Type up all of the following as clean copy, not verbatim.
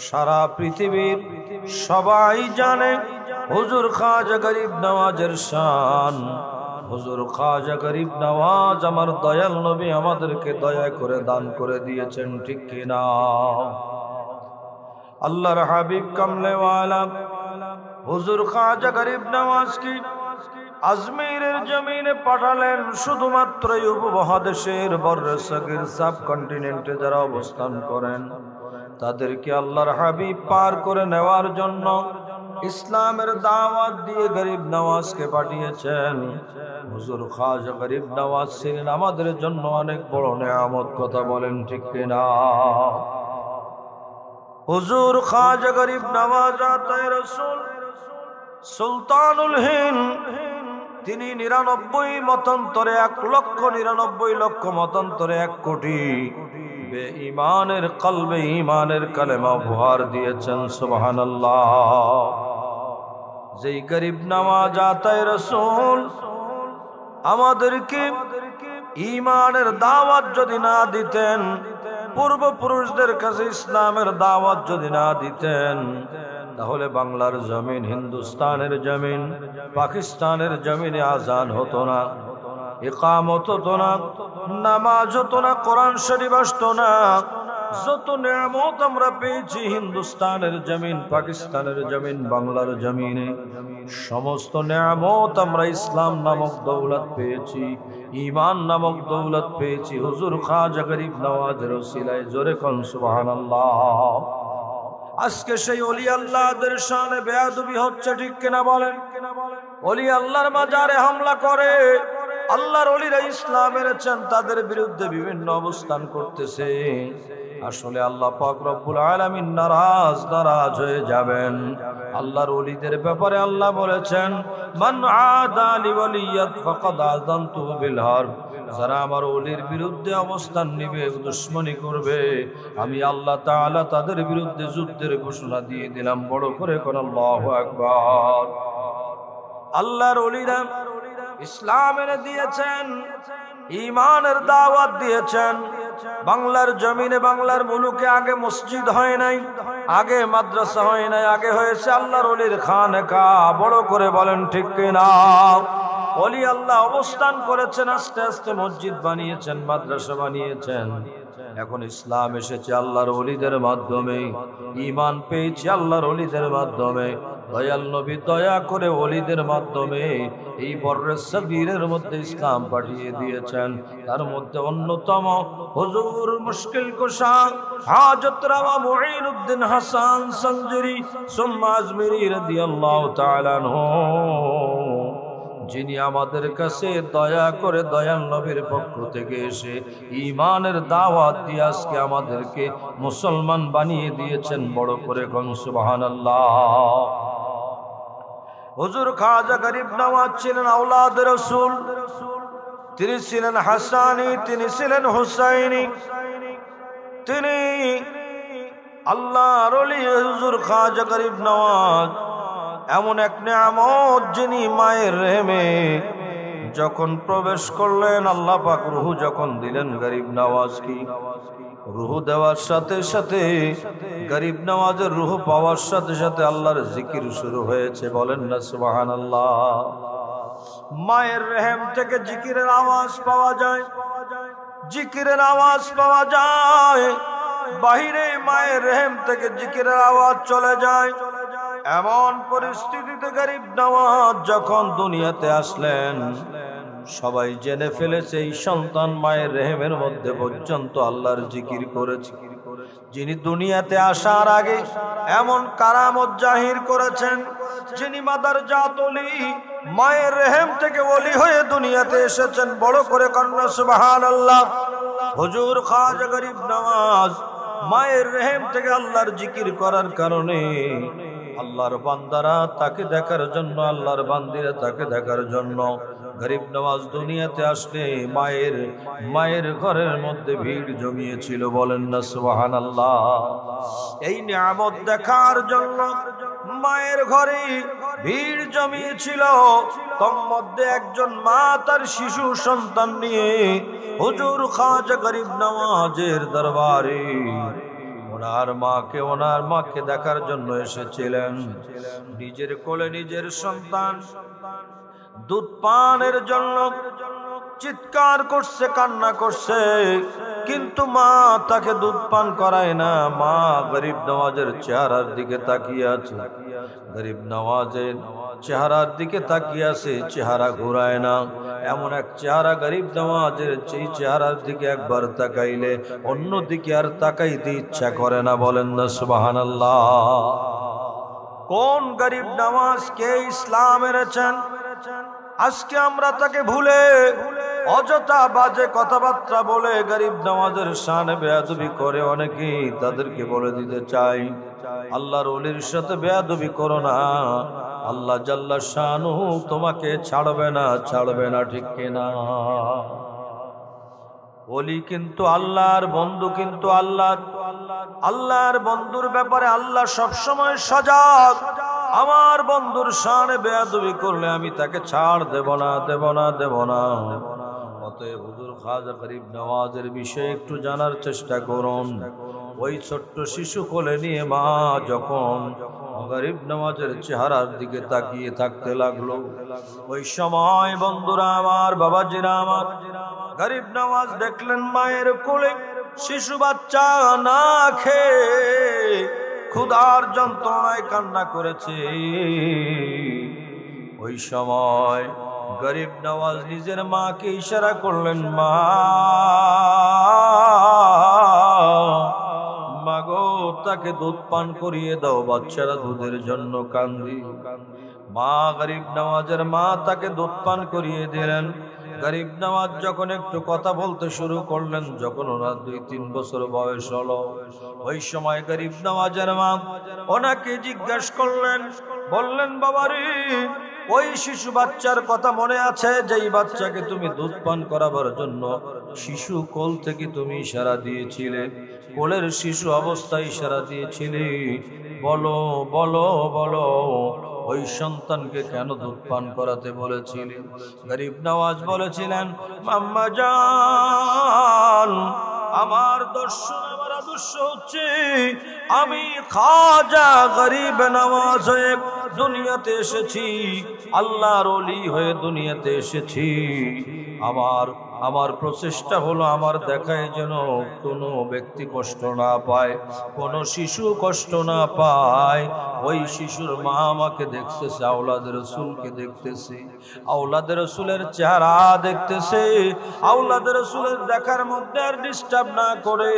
সারা পৃথিবীর সবাই জানে হুজুর খাজা গরিব নওয়াজের শান। হুজুর খাজা গরিব নওয়াজ আমার দয়াল নবী আমাদেরকে দয়া করে দান করে দিয়েছেন, ঠিক কিনা? আল্লাহর হাবিব কামলেওয়ালা হুজুর খাজা গরিব নওয়াজ কি আজমিরের জমিনে পাঠালেন শুধুমাত্র উপমহাদেশের বর্ষাগির সাবকন্টিনেন্টে যারা অবস্থান করেন তাদেরকে আল্লাহর হাবিব পার করে নেওয়ার জন্য ইসলামের দাওয়াত দিয়ে গরিব নওয়াজকে পাঠিয়েছেন। হুজুর খাজা গরিব নওয়াজ ছিলেন আমাদের জন্য অনেক বড় নেয়ামত, কথা বলেন ঠিক কিনা? হুজুর খাজা গরিব নওয়াজ আতায়ে রাসূল সুলতানুল হিন্দ, তিনি 99 মতান্তরে 1,99,00,000 মতান্তরে 1 কোটি বেঈমানের কলবে ঈমানের কালেমা উপহার দিয়েছেন। সুবহানাল্লাহ। যেই গরিব নওয়াজ আতায়ে রাসূল আমাদেরকে ঈমানের দাওয়াত যদি না দিতেন, পূর্বপুরুষদের কাছে ইসলামের দাওয়াত যদি না দিতেন, তাহলে বাংলার জমিন, হিন্দুস্তানের জমিন, পাকিস্তানের জমিনে আজান হতো না, ইকামত হতো না, নামাজ হতো না, কোরআন শরীফ আসতো না। যত নিয়ামত আমরা পেয়েছি হিন্দুস্তানের জমিন, পাকিস্তানের জমিন, বাংলার জমিনে, সমস্ত নিয়ামত আমরা ইসলাম নামক দৌলত পেয়েছি, ঈমান নামক দৌলত পেয়েছি হুজুর খাজা গরিব নওয়াজের ওসিলায়। জোরে কোন সুবহানাল্লাহ। আজকে সেই ওলি আল্লাহদের শানে বেয়াদবি হচ্ছে, ঠিক কিনা বলেন? ওলি আল্লাহর মাজারে হামলা করে, আল্লাহর ওলিরা ইসলাম এনেছেন তাদের বিরুদ্ধে বিভিন্ন অবস্থান করতেছে। আসলে আল্লাহ পাক রব্বুল আলামিন নারাজ হয়ে যাবেন। আল্লাহর ওলিদের ব্যাপারে আল্লাহ বলেছেন, মান আদা লি ওয়ালিয়াত ফাকাদ আযানতু বিল হারব। যারা আমার ওলির বিরুদ্ধে অবস্থান নিবে, দুশমনী করবে, আমি আল্লাহ তাআলা তাদের বিরুদ্ধে যুদ্ধের ঘোষণা দিয়ে দিলাম। বড় করে কোন আল্লাহু আকবার। আল্লাহর ওলিরা ইসলাম এনে দিয়েছেন, ঈমানের দাওয়াত দিয়েছেন। বাংলার জমিনে, বাংলার মুলুকে আগে মসজিদ হয় নাই, আগে মাদ্রাসা হয় নাই, আগে হয়েছে আল্লাহর ওলির খানকাহ। বড় করে বলেন ঠিক কিনা? ওলি আল্লাহ অবস্থান করেছেন, আস্তে আস্তে মসজিদ বানিয়েছেন, মাদ্রাসা বানিয়েছেন। এখন ইসলাম এসেছে আল্লাহর ওলিদের মাধ্যমে, ঈমান পেয়েছি আল্লাহর ওলিদের মাধ্যমে। দয়াল নবী দয়া করে ওলিদের মাধ্যমে এই বর্রে সগীরের মধ্যে ইসলাম পাঠিয়ে দিয়েছেন। তার মধ্যে অন্যতম হুজুর মুশকিল কুশা হাজত রওয়া মুঈনুদ্দিন হাসান সঞ্জুরি সুম্মা আজমিরি রাদিয়াল্লাহু তাআলা আনহু, যিনি আমাদের কাছে দয়া করে দয়াল নবীর পক্ষ থেকে এসে ঈমানের দাওয়াত দিয়ে আজকে আমাদেরকে মুসলমান বানিয়ে দিয়েছেন। বড় করে কোন সুবহানাল্লাহ। হুজুর খাজা গরিব নওয়াজ ছিলেন আওলাদ রাসূল, তিনি ছিলেন হাসানি, তিনি ছিলেন হুসাইনি, তিনি আল্লাহর ওলি। হুজুর খাজা গরিব নওয়াজ এমন এক নিয়ামত, যিনি মায়ের রেহেমে যখন প্রবেশ করলেন, আল্লাহ পাক রুহু যখন দিলেন গরিব নওয়াজ কি, রুহু দেওয়ার সাথে সাথে, গরিব নওয়াজের রুহু পাওয়ার সাথে সাথে আল্লাহর জিকির শুরু হয়েছে। বলেন না সুবহানাল্লাহ। মায়ের রেহেম থেকে জিকিরের আওয়াজ পাওয়া যায়, জিকিরের আওয়াজ পাওয়া যায়, বাহিরে মায়ের রেহেম থেকে জিকিরের আওয়াজ চলে যায়। এমন পরিস্থিতিতে গরিব নওয়াজ যখন দুনিয়াতে আসলেন, সবাই জেনে ফেলেছে এই সন্তান মায়ের রেহেমের মধ্যে পর্যন্ত আল্লাহর জিকির করেছে। যিনি দুনিয়াতে আসার আগে এমন কারামত জাহির করেছেন, যিনি মাদার জাত ওলি, মায়ের রেহেম থেকে ওলি হয়ে দুনিয়াতে এসেছেন। বড় করে কন্যা সুবহানাল্লাহ। হুজুর খাজা গরিব নওয়াজ মায়ের রেহেম থেকে আল্লাহর জিকির করার কারণে আল্লাহর বান্দারা তাকে দেখার জন্য, আল্লাহর বান্দিরা তাকে দেখার জন্য গরিব নওয়াজ দুনিয়াতে আসলে মায়ের ঘরের মধ্যে ভিড় জমিয়েছিল। বলেন না সুবহানাল্লাহ। এই নিয়ামত দেখার জন্য মায়ের ঘরে ভিড় জমিয়েছিল। তোর মধ্যে একজন মা তার শিশু সন্তান নিয়ে হুজুর খাজা গরিব নওয়াজের দরবারে ওনার মাকে দেখার জন্য এসেছিলেন। নিজের কোলে নিজের সন্তান দুধ পানের জন্য চিৎকার করছে, কান্না করছে, কিন্তু মা তাকে দুধ পান করায় না। মা গরিব নওয়াজের চেহারার দিকে তাকিয়ে আছে, গরিব নওয়াজের চেহারার দিকে তাকিয়ে আছে, চেহারা ঘুরায় না। এমন এক চেহারা গরিব নওয়াজের, সেই চেহারার দিকে একবার তাকাইলে অন্য দিকে আর তাকাইতে ইচ্ছা করে না। বলেন না সুবহানাল্লাহ। কোন গরিব নওয়াজ কে ইসলাম এনেছেন? আজকে আমরা তাকে ভুলে অযথা বাজে কথাবার্তা বলে গরিব নওয়াজের শানে বেয়াদবি করে অনেকেই তাদেরকে বলে দিতে চাই, আল্লাহর ওলির সাথে বেয়াদবি করো না, আল্লাহ জাল্লা শানুহু তোমাকে ছাড়বে না, ঠিক কিনা? ওলি কিন্তু আল্লাহর বন্ধু, কিন্তু আল্লাহর বন্ধুর ব্যাপারে আল্লাহ সবসময় সজাগ। আমার বন্ধুর শানে বেয়াদবি করলে আমি তাকে ছাড় দেব না। অতএব হুজুর খাজা গরিব নওয়াজের বিষয়ে একটু জানার চেষ্টা করুন। ওই ছোট্ট শিশু কোলে নিয়ে মা যখন গরিব নওয়াজের চেহারার দিকে তাকিয়ে থাকতে লাগলো, ওই সময় বন্ধুরা আমার, বাবাজিরা আমার, গরিব নওয়াজ দেখলেন মায়ের কোলে শিশু বাচ্চা না খেয়ে ক্ষুধার যন্ত্রণায় কান্না করেছে। ওই সময় গরিব নওয়াজ নিজের মাকে ইশারা করলেন, মা গো, তাকে দুধ পান করিয়ে দাও, বাচ্চারা দুধের জন্য কান্দি। মা গরিব নওয়াজের মা তাকে দুধ পান করিয়ে দিলেন। গরিব নওয়াজ যখন একটু কথা বলতে শুরু করলেন, যখন ওনার 2-3 বছর বয়স হলো, ওই সময় গরিব নওয়াজের মা ওনাকে জিজ্ঞাসা করলেন, বললেন, বাবারে, ওই শিশু বাচ্চার কথা মনে আছে যেই বাচ্চাকে তুমি দুধ পান করাবার জন্য শিশু কোল থেকে তুমি ইশারা দিয়েছিলে, কোলের শিশু অবস্থায় ইশারা দিয়েছিলে, বলো বলো বলো, ওই সন্তানকে কেন দুধ পান করাতে বলেছিলি? গরিব নওয়াজ বলেছিলেন, আম্মা জান, আমার দর্শন, আমার আদর্শ হচ্ছে আমি খাজা গরিব নওয়াজ হয়ে দুনিয়াতে এসেছি, আল্লাহর ওলি হয়ে দুনিয়াতে এসেছি। আমার প্রচেষ্টা হলো আমার দেখায় যেন কোনো ব্যক্তি কষ্ট না পায়, কোনো শিশু কষ্ট না পায়। ওই শিশুর মা আমাকে দেখতেছে, আওলাদের রাসূলকে দেখতেছে, আওলাদের রাসূলের চেহারা দেখতেছে, আওলাদের রাসূলের দেখার মধ্যে আর ডিস্টার্ব না করে,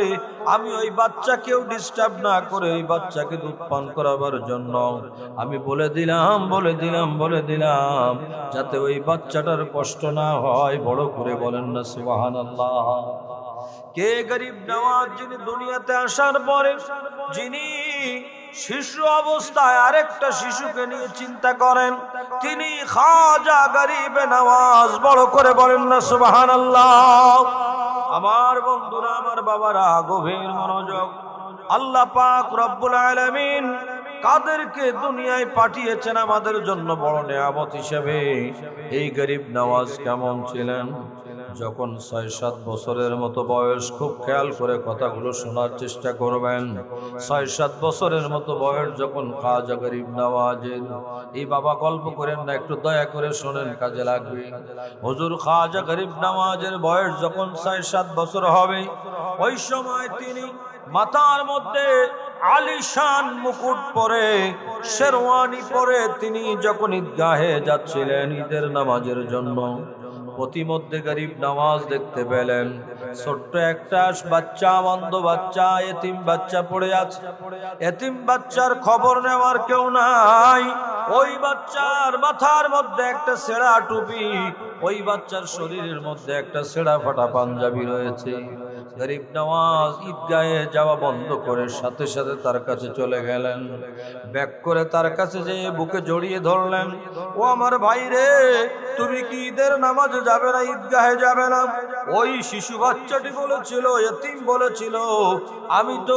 আমি ওই বাচ্চাকেও ডিস্টার্ব না করে ওই বাচ্চাকে দুধ পান করাবার জন্য আমি বলে দিলাম যাতে ওই বাচ্চাটার কষ্ট না হয়। বড় করে বলেন না সুবহানাল্লাহ। কে গরিব নওয়াজ, যিনি দুনিয়াতে আসার পরে যিনি শিশু অবস্থায় আরেকটা শিশুকে নিয়ে চিন্তা করেন, তিনি খাজা গরিব নওয়াজ। বড় করে বলেন না সুবহানাল্লাহ। আমার বন্ধুরা, আমার বাবারা, গভীর মনোযোগ। আল্লাহ পাক রব্বুল আলামিন কাদেরকে দুনিয়ায় পাঠিয়েছেন আমাদের জন্য বড় নিয়ামত হিসেবে। এই গরিব নওয়াজ কেমন ছিলেন? যখন 6-7 বছরের মতো বয়স, খুব খেয়াল করে কথাগুলো শোনার চেষ্টা করবেন। 6-7 বছরের মতো বয়স যখন খাজা গরিব নওয়াজের, এই বাবা গল্প করেন না, একটু দয়া করে শোনেন, কাজে লাগবে। হুজুর খাজা গরিব নওয়াজের বয়স যখন 6-7 বছর হবে, ওই সময় তিনি মাথার মধ্যে আলিশান মুকুট পরে, শেরওয়ানি পরে তিনি যখন ঈদগাহে যাচ্ছিলেন ঈদের নামাজের জন্য, প্রতিমধ্যে গরিব নওয়াজ দেখতে পেলেন ছোট্ট একটা বাচ্চা, অন্ধ বাচ্চা, এতিম বাচ্চা পড়ে আছে। এতিম বাচ্চার খবর নেওয়ার কেউ নাই। ওই বাচ্চার মাথার মধ্যে একটা ছেঁড়া টুপি, ওই বাচ্চার শরীরের মধ্যে একটা ছেঁড়া ফাটা পাঞ্জাবি রয়েছে। গরিব নওয়াজ ঈদগাহে যাওয়া বন্ধ করে সাথে সাথে তার কাছে চলে গেলেন। ব্যাক করে তার কাছে যেয়ে বুকে জড়িয়ে ধরলেন, ও আমার ভাই রে, তুমি কি ঈদের নামাজে যাবে না, ঈদগাহে যাবে না? ওই শিশু বাচ্চাটি বলেছিল, এতিম বলেছিল, আমি তো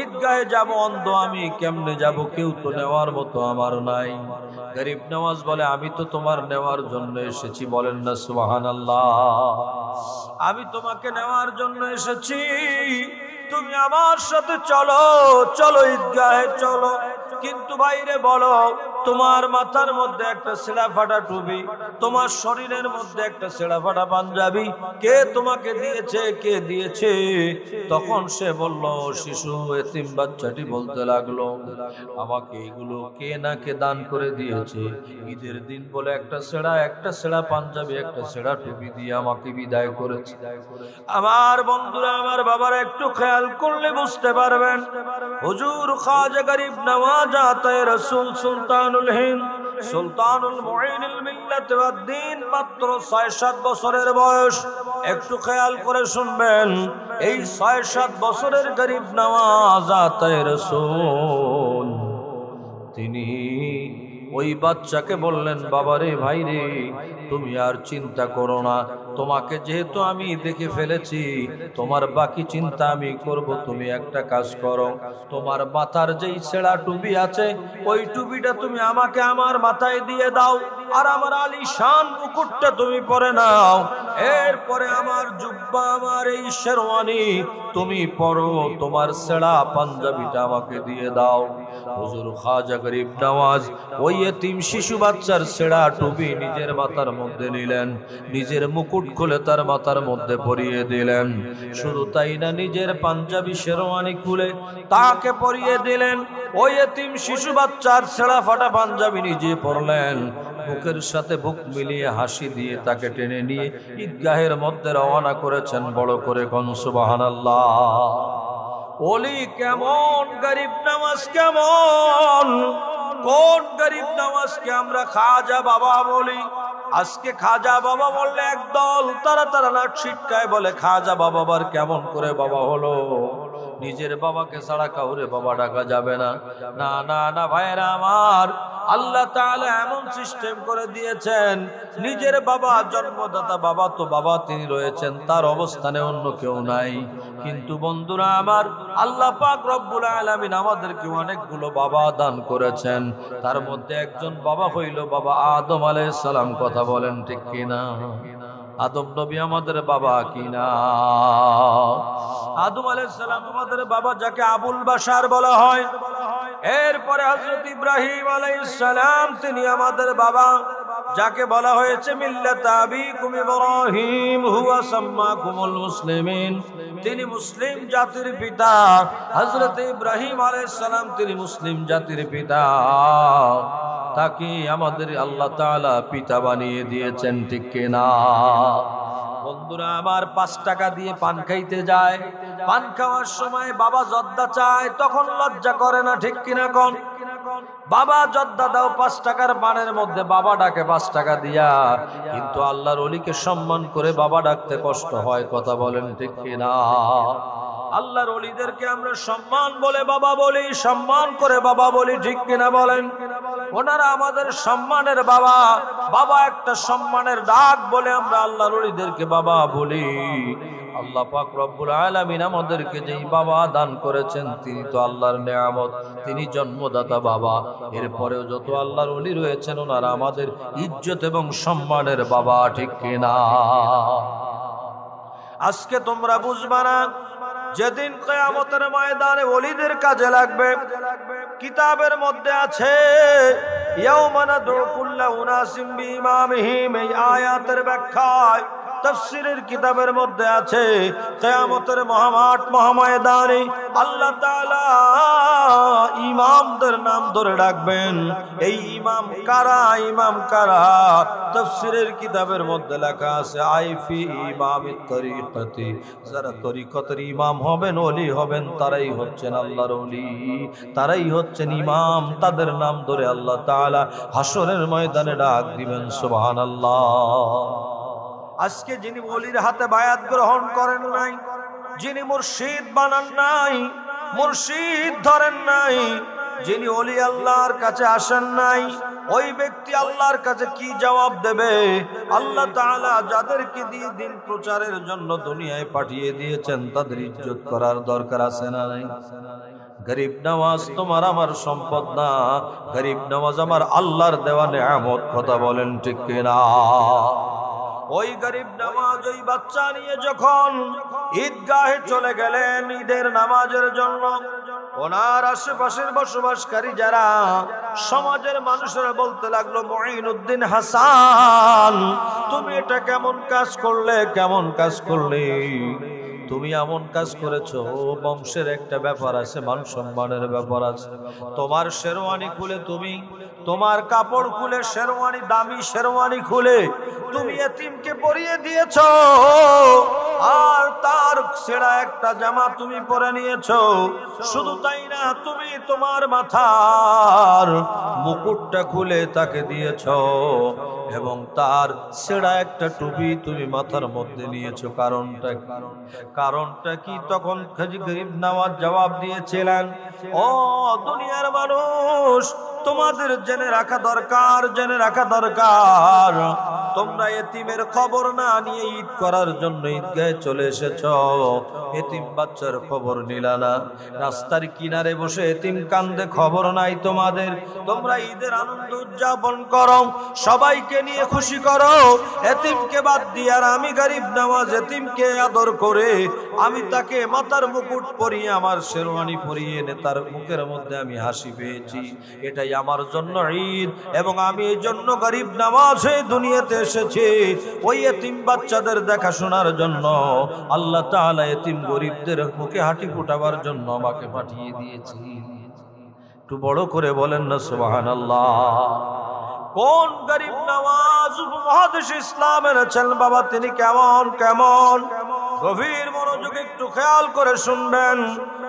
ঈদগাহে যাব, অন্ধ, আমি কেমনে যাব? কেউ তো নেওয়ার মতো আমার নাই। গরিব নওয়াজ বলে, আমি তো তোমার নেওয়ার জন্য এসেছি। বলেন না সুবহানাল্লাহ। আমি তোমাকে নেওয়ার জন্য এসেছি। তুমি আমার সাথে চলো, চলো ঈদগাহে চলো। কিন্তু বাইরে বলো, তোমার মাথার মধ্যে একটা ছেঁড়া ফাটা টুপি, তোমার শরীরের মধ্যে একটা ছেঁড়া ফাটা পাঞ্জাবি, কে তোমাকে দিয়েছে, কে দিয়েছে? তখন সে বলল, শিশু এতিম বাচ্চাটি বলতে লাগলো, আমাকে এগুলো কে না কে দান করে দিয়েছে। ঈদের দিন বলে একটা ছেঁড়া পাঞ্জাবি, একটা ছেঁড়া টুপি দিয়ে আমাকে বিদায় করেছে। আমার বন্ধুরা, আমার বাবার একটু খেয়াল করলে বুঝতে পারবেন, হুজুর খাজা গরিব নওয়াজ আতায়ে রাসূল সুলতানুল হিন্দ, সুলতানুল মুঈনুল মিল্লাত ওয়াদ দ্বীন, মাত্র ৬-৭ বছরের বয়স। একটু খেয়াল করে শুনবেন, এই ৬-৭ বছরের গরিব নওয়াজ আতায়ে রাসূল তিনি ওই বাচ্চাকে বললেন, বাবারে, ভাই রে, তুমি আর চিন্তা করো না, তোমাকে যেহেতু আমি দেখে ফেলেছি, তোমার বাকি চিন্তা আমি করব। তুমি একটা কাজ করো, তোমার মাথার যেই ছেঁড়া টুপি আছে, ওই টুপিটা তুমি আমাকে আমার মাথায় দিয়ে দাও, আর আমার আলিশান মুকুটটা তুমি পরে নাও। এরপরে আমার জুব্বা, আমার এই শেরওয়ানি তুমি পরো, তোমার ছেঁড়া পাঞ্জাবিটা আমাকে দিয়ে দাও। হুজুর খাজা গরিব নওয়াজ ওই এতিম শিশু বাচ্চার ছেঁড়া টুপি নিজের মাথার মধ্যে নিলেন, নিজের মুকুট খুলে তার মাথার মধ্যে পরিয়ে দিলেন। শুধু তাই না, নিজের পাঞ্জাবি শেরওয়ানি খুলে তাকে পরিয়ে দিলেন। ওই এতিম শিশু বাচ্চার ছেঁড়া ফাটা পাঞ্জাবি নিজে পরলেন, বুকের সাথে বুক মিলিয়ে হাসি দিয়ে তাকে টেনে নিয়ে ঈদগাহের মধ্যে রওনা করেছেন। বড় করে কোন সুবহানাল্লাহ। ওলি কেমন, গরিব নওয়াজ কেমন, কোন গরিব নওয়াজকে আমরা খাজা বাবা বলি? আজকে খাজা বাবা বললে একদল তারা নাক ছিটকায়, বলে খাজা বাবা আবার কেমন করে বাবা হলো? নিজের বাবাকে ছাড়া কাউরে বাবা ডাকা যাবে না। না না না ভাইরা আমার, আল্লাহ তাআলা এমন সিস্টেম করে দিয়েছেন, নিজের বাবা, জন্মদাতা বাবা তো বাবা, তিনি রয়েছেন, তার অবস্থানে অন্য কেউ নাই। কিন্তু বন্ধুরা আমার, আল্লাহ পাক রব্বুল আলামিন আমাদেরকে অনেকগুলো বাবা দান করেছেন। তার মধ্যে একজন বাবা হইল বাবা আদম আলাইহিস সালাম। কথা বলেন ঠিক কিনা? আদম নবী আমাদের বাবা কিনা? আদম আলাইহিস সালাম আমাদের বাবা, যাকে আবুল বাশার বলা হয়। এরপরে হযরত ইব্রাহিম আলাইহিস সালাম, তিনি আমাদের বাবা, যাকে বলা হয়েছে মিল্লাত আবিকুম ইব্রাহিম হুয়া সাম্মাকুমুল মুসলিমিন, তিনি মুসলিম জাতির পিতা। হযরত ইব্রাহিম আলাইহিস সালাম তিনি মুসলিম জাতির পিতা, তাকে আমাদের আল্লাহ তাআলা পিতা বানিয়ে দিয়েছেন, ঠিক কিনা? বন্ধুরা আমার, 5 টাকা দিয়ে পান খাইতে যায়, পান খাওয়ার সময় বাবা জর্দা চায়, তখন লজ্জা করে না, ঠিক কিনা কোন? বাবা জর্দা দাও 5 টাকার পানের মধ্যে, বাবা ডাকে 5 টাকা দিয়া। কিন্তু আল্লাহর ওলিকে সম্মান করে বাবা ডাকতে কষ্ট হয়। কথা বলেন ঠিক কিনা? আল্লাহর ওলিদেরকে আমরা সম্মান বলে বাবা বলি, সম্মান করে বাবা বলি, ঠিক কিনা বলেন? ওনারা আমাদের সম্মানের বাবা। বাবা একটা সম্মানের ডাক বলে আমরা আল্লাহর ওলিদেরকে বাবা বলি। আল্লাহ পাক রব্বুল আলামিন আমাদেরকে যেই বাবা দান করেছেন, তিনি তো আল্লাহর নেয়ামত, তিনি জন্মদাতা বাবা। এরপরেও যত আল্লাহর ওলি রয়েছেন, ওনারা আমাদের ইজ্জত এবং সম্মানের বাবা, ঠিক কিনা? আজকে তোমরা বুঝবা না, যেদিন কিয়ামতের ময়দানে ওলিদের কাজে লাগবে, কিতাবের মধ্যে আছে ইয়াউমা নাদউ কুল্লা উনাসিম বিইমামিহিম, এই আয়াতের ব্যাখ্যায় তাফসীরের কিতাবের মধ্যে আছে, কিয়ামতের মহামাঠ মহাময়দানে আল্লাহ তাআলা ইমামদের নাম ধরে ডাকবেন। এই ইমাম কারা? ইমাম কারা? তাফসীরের কিতাবের মধ্যে লেখা আছে আইফি ইমামিত তরিকতি, যারা তরিকতের ইমাম হবেন, ওলি হবেন, তারাই হচ্ছেন আল্লাহর ওলি, তারাই হচ্ছেন ইমাম। তাদের নাম ধরে আল্লাহ তাআলা হাসরের ময়দানে ডাক দিবেন। সুবহানাল্লাহ। আজকে যিনি ওলির হাতে বায়াত গ্রহণ করেন নাই, যিনি মুর্শিদ বানান নাই, মুর্শিদ ধরেন নাই, যিনি ওলি আল্লাহর কাছে আসেন নাই, ওই ব্যক্তি আল্লাহর কাছে কি জবাব দেবে? আল্লাহ তাআলা যাদেরকে দিয়ে দিন প্রচারের জন্য দুনিয়ায় পাঠিয়ে দিয়েছেন, তাদের ইজ্জত করার দরকার আছে না নাই? গরিব নওয়াজ তোমার আমার সম্পদ না, গরিব নওয়াজ আমার আল্লাহর দেওয়া নেয়ামত। কথা বলেন ঠিক কিনা? ওই গরিব নওয়াজ ওই বাচ্চা নিয়ে যখন ঈদগাহে চলে গেলেন ঈদের নামাজের জন্য, ওনার আশেপাশের বসবাসকারী যারা সমাজের মানুষেরা বলতে লাগলো, মুঈনুদ্দিন হাসান, তুমি এটা কেমন কাজ করলে, কেমন কাজ করলে? তুমি এমন কাজ করেছো, বংশের একটা ব্যাপার আছে, মান সম্মানের ব্যাপার আছে। তোমার শেরওয়ানি খুলে, তুমি তোমার কাপড় খুলে, শেরওয়ানি, দামি শেরওয়ানি খুলে তুমি এতিমকে পরিয়ে দিয়েছো, আর তার ছেঁড়া একটা জামা তুমি পরে নিয়েছো। শুধু তাই না, তুমি তোমার মাথার মুকুটটা খুলে তাকে দিয়েছো এবং তার ছেঁড়া একটা টুপি তুমি মাথার মধ্যে নিয়েছো। কারণটা কি? তখন গরিব নওয়াজ জবাব দিয়েছিলেন, ও দুনিয়ার মানুষ, তোমাদের জেনে রাখা দরকার, তোমরা এতিমের খবর না নিয়ে ঈদ করার জন্য ঈদগাহে চলে এসেছো, এতিম বাচ্চার খবর নিলা না। রাস্তার কিনারে বসে এতিম কান্দে, খবর নাই তোমাদের। তোমরা ঈদের আনন্দ উদযাপন করো, সবাইকে নিয়ে খুশি করো, এতিমকে বাদ দিয়ে। আর আমি গরিব নওয়াজ এতিমকে আদর করে আমি তাকে মাথার মুকুট পরিয়ে, আমার শেরওয়ানি পরিয়ে এনে তার মুখের মধ্যে আমি হাসি পেয়েছি। এটাই আমার জন্য ঈদ, এবং আমি এই জন্য গরিব নওয়াজ দুনিয়াতে এসেছি ওই এতিম বাচ্চাদের দেখাশোনার জন্য। আল্লাহ তাআলা এতিম গরিবদের মুখে হাসি ফোটাবার জন্য আমাকে পাঠিয়ে দিয়েছি। একটু বড় করে বলেন না সুবহানাল্লাহ। কোন গরিব নওয়াজ উপমহাদেশ ইসলাম এনেছেন বাবা, তিনি কেমন গভীর মনোযোগে একটু খেয়াল করে শুনবেন।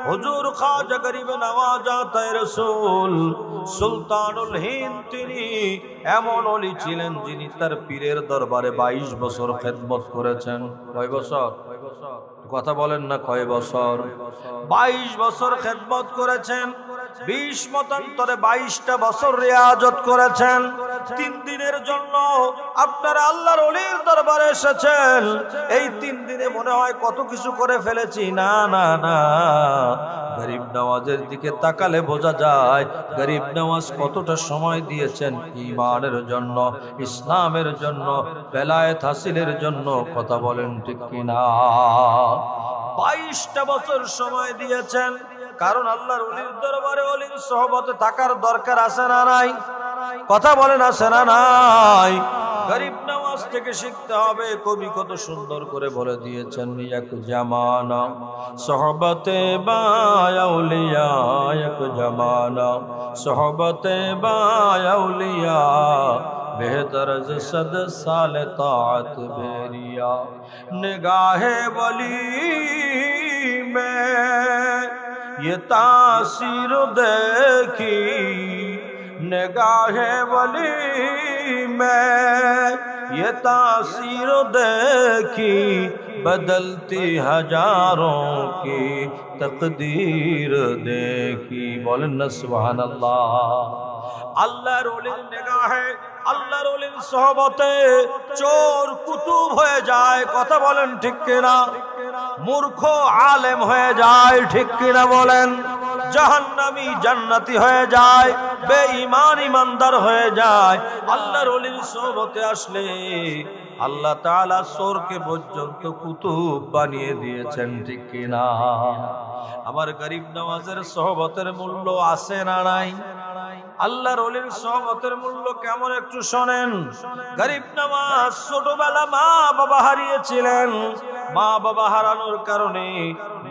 হুজুর খাজা গরিব নওয়াজ আতায়ে রাসূল সুলতানুল হিন্দ, তিনি এমন ওলি ছিলেন যিনি তার পীরের দরবারে 22 বছর খেদমত করেছেন। কয় বছর? কথা বলেন না, কয় বছর? 22 বছর খেদমত করেছেন। 20 মতান্তরে 22টা বছর রিয়াজত করেছেন। 3 দিনের জন্য আপনারা আল্লাহর ওলির দরবারে এসেছেন। এই 3 দিনে মনে হয় কত কিছু করে ফেলেছি। না না না, গরিব নওয়াজের দিকে তাকালে বোঝা যায় গরিব নওয়াজ কতটা সময় দিয়েছেন ঈমানের জন্য, ইসলামের জন্য, বেলায়েত হাসিলের জন্য। কথা বলেন ঠিক কিনা? 22টা বছর সময় দিয়েছেন। কারণ আল্লাহর ওলির দরবারে ওলির সোহবতে থাকার দরকার আছে না নাই? কথা বলেন, আছে না নাই? গরিব নওয়াজ থেকে শিখতে হবে। কবি কত সুন্দর করে বলে দিয়েছেন, এক জামানা সোহবতে বাউলিয়া, এক জামানা সোহবতে বাউলিয়া, बेहतर सद साल तात बेरिया, निगाहे वली में ये तासीर देखी, निगाहे वली में ये तासीर देखी, बदलती हजारों की तकदीर देखी। बोलें न सुभान अल्लाह। আল্লাহর ওলির নিগাহে, আল্লাহর ওলির সোহবতে চোর কুতুব হয়ে যায়। কথা বলেন ঠিক কিনা? মূর্খ আলেম হয়ে যায়। ঠিক কিনা বলেন? জাহান্নামী জান্নাতি হয়ে যায়, বেঈমান ইমানদার হয়ে যায়। আল্লাহর ওলির সোহবতে আসলে আল্লাহ তাআলা চোরকে পর্যন্ত কুতুব বানিয়ে দিয়েছেন। ঠিক কিনা? আমার গরিব নওয়াজের সোহবতের মূল্য আছে না নাই? আল্লাহর ওলির সোহবতের মূল্য কেমন একটু শোনেন। গরিব নওয়াজ ছোটবেলা মা বাবা হারিয়েছিলেন। মা বাবা হারানোর কারণে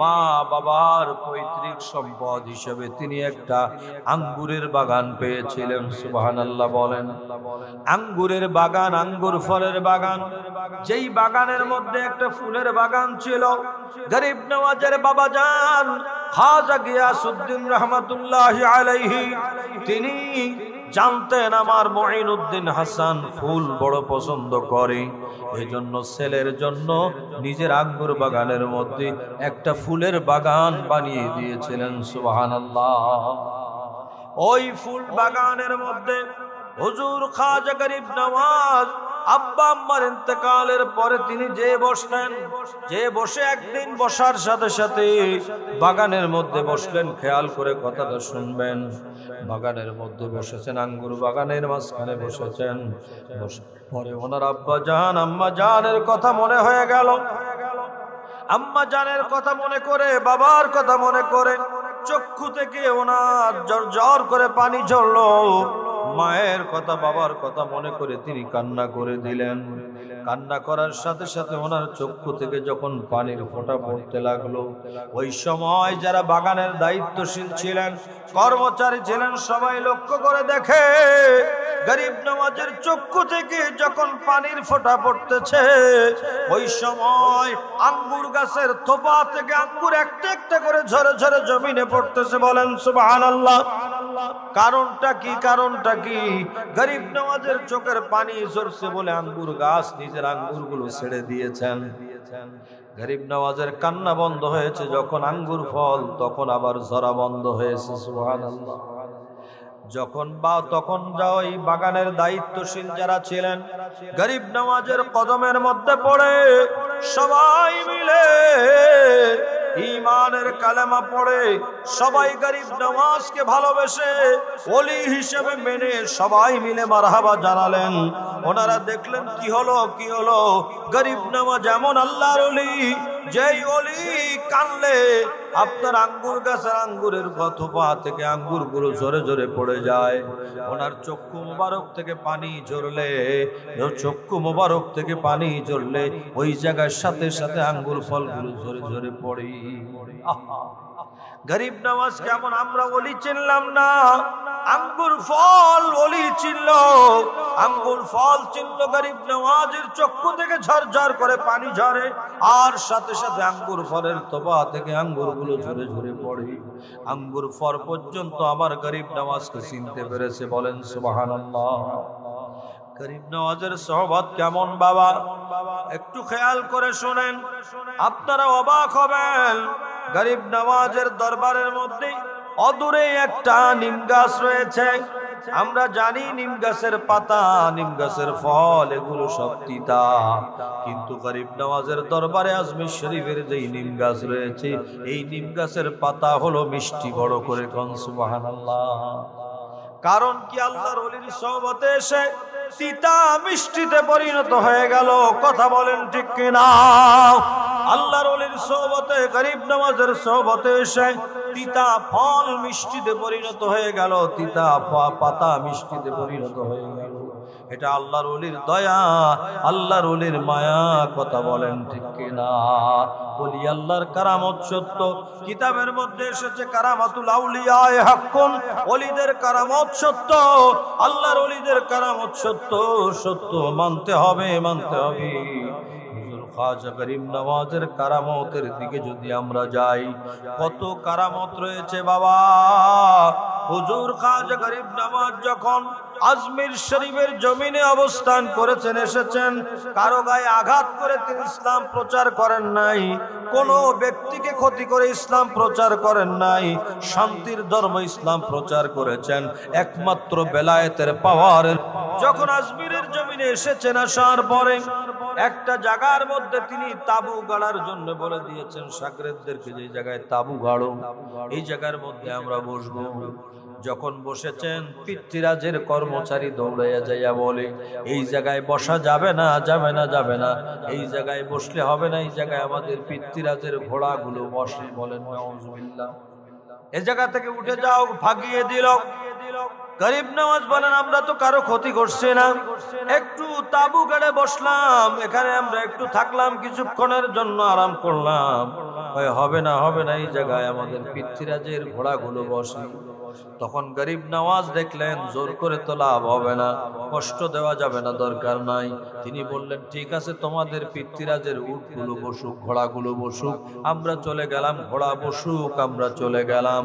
মা বাবার পৈতৃক সম্পদ হিসেবে তিনি একটা আঙ্গুরের বাগান পেয়েছিলেন। সুবহানাল্লাহ বলেন। আঙ্গুরের বাগান, আঙ্গুর ফলের বাগান। যেই বাগানের মধ্যে একটা ফুলের বাগান ছিল। গরিব নওয়াজের বাবা জান খাজা গিয়াসউদ্দিন রহমাতুল্লাহি আলাইহি, তিনি জানতেন আমার মুঈনুদ্দিন হাসান ফুল বড় পছন্দ করে। এই জন্য ছেলের জন্য নিজের আঙ্গুর বাগানের মধ্যে একটা ফুলের বাগান বানিয়ে দিয়েছিলেন। সুবহানাল্লাহ। ওই ফুল বাগানের মধ্যে হুজুর খাজা গরিব নওয়াজ আব্বা আম্মার ইন্তেকালের পরে তিনি যে বসলেন, যে বসে একদিন বসার সাথে সাথে বাগানের মধ্যে বসলেন। খেয়াল করে কথাটা শুনবেন। বাগানের মধ্যে বসেছেন, আঙ্গুর বাগানের মাঝখানে বসেছেন। পরে ওনার আব্বা জান আম্মা জানের কথা মনে হয়ে গেল। আম্মা জানের কথা মনে করে, বাবার কথা মনে করে চক্ষু থেকে ওনার ঝরঝর করে পানি ঝরলো। মায়ের কথা, বাবার কথা মনে করে তিনি কান্না করে দিলেন। কান্না করার সাথে সাথে ওনার চক্ষু থেকে যখন পানির ফোঁটা পড়তে লাগলো, ওই সময় যারা বাগানের দায়িত্বশীল ছিলেন, কর্মচারী ছিলেন, সবাই লক্ষ্য করে দেখে গরিব নওয়াজের চক্ষু থেকে যখন পানির ফোঁটা পড়তেছে, ওই সময় আঙ্গুর গাছের থোপা থেকে আঙ্গুর একটা একটা করে ঝরে ঝরে জমিনে পড়তেছে। বলেন সুবহানাল্লাহ। কারণটা কি? কারণটা কি? গরিব নওয়াজের চোখের পানি ঝরছে বলে আঙ্গুর গাছ নিজের আঙ্গুরগুলো ছেড়ে দিয়েছেন। গরিব নওয়াজের কান্না বন্ধ হয়েছে যখন আঙ্গুর ফল, তখন আবার ঝরা বন্ধ হয়েছে। সুবহানাল্লাহ। তখন ওই বাগানের দায়িত্বশীল যারা ছিলেন, গরিব নওয়াজের কদমের মধ্যে পড়ে সবাই মিলে ঈমানের কালেমা পড়ে, সবাই গরিব নওয়াজকে ভালোবেসে ওলি হিসেবে মেনে সবাই মিলে মারহাবা জানালেন। ওনারা দেখলেন কি হলো, কি হলো? গরিব নওয়াজ এমন আল্লাহর ওলি, যেই ওলি কানলে আপনার আঙ্গুর গাছের আঙ্গুরের থোপা থেকে আঙ্গুর গুলো ঝরে ঝরে পড়ে যায়। ওনার চক্ষু মোবারক থেকে পানি ঝরলে, চক্ষু মোবারক থেকে পানি ঝরলে ওই জায়গার সাথে সাথে আঙ্গুর ফলগুলো ঝরে ঝরে পড়ে। গরিব নওয়াজ কেমন আমরা ওলি চিনলাম না, আঙ্গুর ফল ওলি চিনল। আঙ্গুর ফল চিনল, গরিব নওয়াজের চক্ষু থেকে ঝরঝর করে পানি ঝরে, আর সাথে সাথে আঙ্গুর ফলের তোবা থেকে আঙ্গুর গুলো ঝরে ঝরে পড়ে। আঙ্গুর ফল পর্যন্ত আমার গরিব নওয়াজকে চিনতে পেরেছে। বলেন সুবহানাল্লাহ। গরিব নওয়াজের সোহবত কেমন বাবা, একটু খেয়াল করে শুনেন, আপনারা অবাক হবেন। গরিব নওয়াজের দরবারের মধ্যে অদূরে একটা নিম গাছ রয়েছে। আমরা জানি নিম গাছের পাতা, নিম গাছের ফল এগুলো সব তিতা, কিন্তু গরিব নওয়াজের দরবারে আজমির শরীফের যেই নিম গাছ রয়েছে, এই নিম গাছের পাতা হলো মিষ্টি। বড় করে কোন সুবহানাল্লাহ। কারণ কি? আল্লাহর ওলির সোহবতে এসে তিতা মিষ্টিতে পরিণত হয়ে গেল। কথা বলেন ঠিক কিনা? আল্লাহর ওলির সোহবতে, গরিব নওয়াজের সোহবতে এসে তিতা ফল মিষ্টিতে পরিণত হয়ে গেল, তিতা পাতা মিষ্টিতে পরিণত হয়ে গেল। এটা আল্লাহর ওলির দয়া, আল্লাহর ওলির মায়া। কথা বলেন ঠিক কিনা? ওলি আল্লাহর কারামত সত্য। কিতাবের মধ্যে এসেছে কারামাতুল আউলিয়া হাক্কুন, ওলিদের কারামত সত্য, আল্লাহর ওলিদের কারামত সত্য। সত্য মানতে হবে, মানতে হবে। খাজা গরিব নওয়াজের কারামতের দিকে যদি আমরা যাই, কত কারামত রয়েছে বাবা। হুজুর খাজা গরিব নওয়াজ যখন আজমির শরীফের জমিনে অবস্থান করেছেন, এসেছেন, কারো গায়ে আঘাত করে তিনি ইসলাম প্রচার করেন নাই, কোন ব্যক্তিকে ক্ষতি করে ইসলাম প্রচার করেন নাই, শান্তির ধর্ম ইসলাম প্রচার করেছেন একমাত্র বেলায়েতের পাওয়ারের। যখন আজমিরের জমিনে এসেছেন, আসার পরে একটা জায়গার মধ্যে তিনি তাবু গাড়ার জন্য বলে দিয়েছেন শাগরেদদেরকে, যে জায়গায় তাবু গাড়ো, এই জায়গার মধ্যে আমরা বসবো। যখন বসেছেন, পিতৃরাজের কর্মচারী দৌড়াইয়া যাইয়া বলে, এই জায়গায় বসা যাবে না, যাবে না, যাবে না, এই জায়গায় বসলে হবে না, এই জায়গায় আমাদের পিতৃরাজের ঘোড়াগুলো বসে। বলেন নাউজুবিল্লাহ। এই জায়গা থেকে উঠে যাও, ভাগিয়ে দিল। গরিব নওয়াজ বলেন, আমরা তো কারো ক্ষতি করছি না, একটু তাবু গাড়ে বসলাম, এখানে আমরা একটু থাকলাম, কিছুক্ষণের জন্য আরাম করলাম। হবে না, হবে না, এই জায়গায় আমাদের পিতৃরাজের ঘোড়াগুলো বসে। তখন গরিব নওয়াজ দেখলেন জোর করে তো লাভ হবে না, কষ্ট দেওয়া যাবে না, দরকার নাই। তিনি বললেন, ঠিক আছে, তোমাদের পিতৃরাজের উটগুলো বসুক, ঘোড়াগুলো বসুক, আমরা চলে গেলাম, ঘোড়া বসুক, আমরা চলে গেলাম।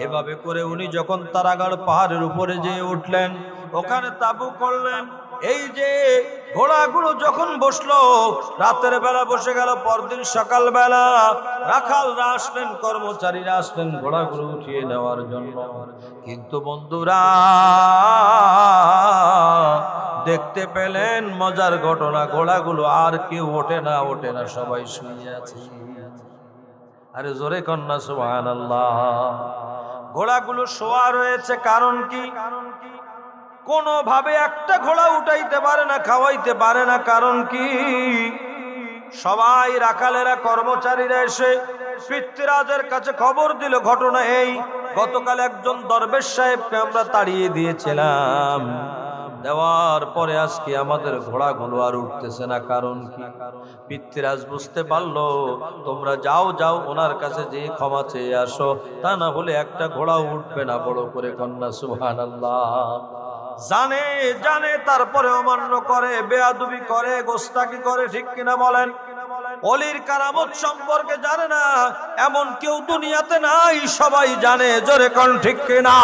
এভাবে করে উনি যখন তারাগড় পাহাড়ের উপরে যেয়ে উঠলেন, ওখানে তাবু করলেন। এই যে ঘোড়াগুলো যখন বসলো, রাতের বেলা বসে গেল, পরদিন সকাল বেলা রাখালরা আসলেন, কর্মচারীরা আসলেন ঘোড়াগুলো উঠিয়ে নেওয়ার জন্য। কিন্তু বন্ধুরা, দেখতে পেলেন মজার ঘটনা, ঘোড়াগুলো আর কেউ ওঠে না, সবাই শুয়ে আছে। আরে জোরে কন্যা সুবহানাল্লাহ। ঘোড়াগুলো শোয়া রয়েছে, কারণ কি? কোনোভাবে একটা ঘোড়া উঠাইতে পারে না, খাওয়াইতে পারে না, কারণ কি? সবাই রাখালেরা, কর্মচারীরা এসে পিতৃরাজের কাছে খবর দিল, ঘটনা এই, গতকাল একজন দরবেশ সাহেবকে আমরা তাড়িয়ে দিয়েছিলাম, দেওয়ার পরে আজকে আমাদের ঘোড়াগুলো আর উঠতেছে না, কারণ কি? পিতৃরাজ বুঝতে পারলো, তোমরা যাও যাও ওনার কাছে যে ক্ষমা চেয়ে আসো, তা না হলে একটা ঘোড়া উঠবে না। বড় করে কন্যা সুবহানাল্লাহ। জানে জানে তারপরে অমান্য করে, বেয়াদবি করে, গোস্তাকি করে, ঠিক কিনা বলেন? অলির কারামত সম্পর্কে জানে না এমন কেউ দুনিয়াতে নাই, সবাই জানে, জোরে কোন ঠিক কিনা?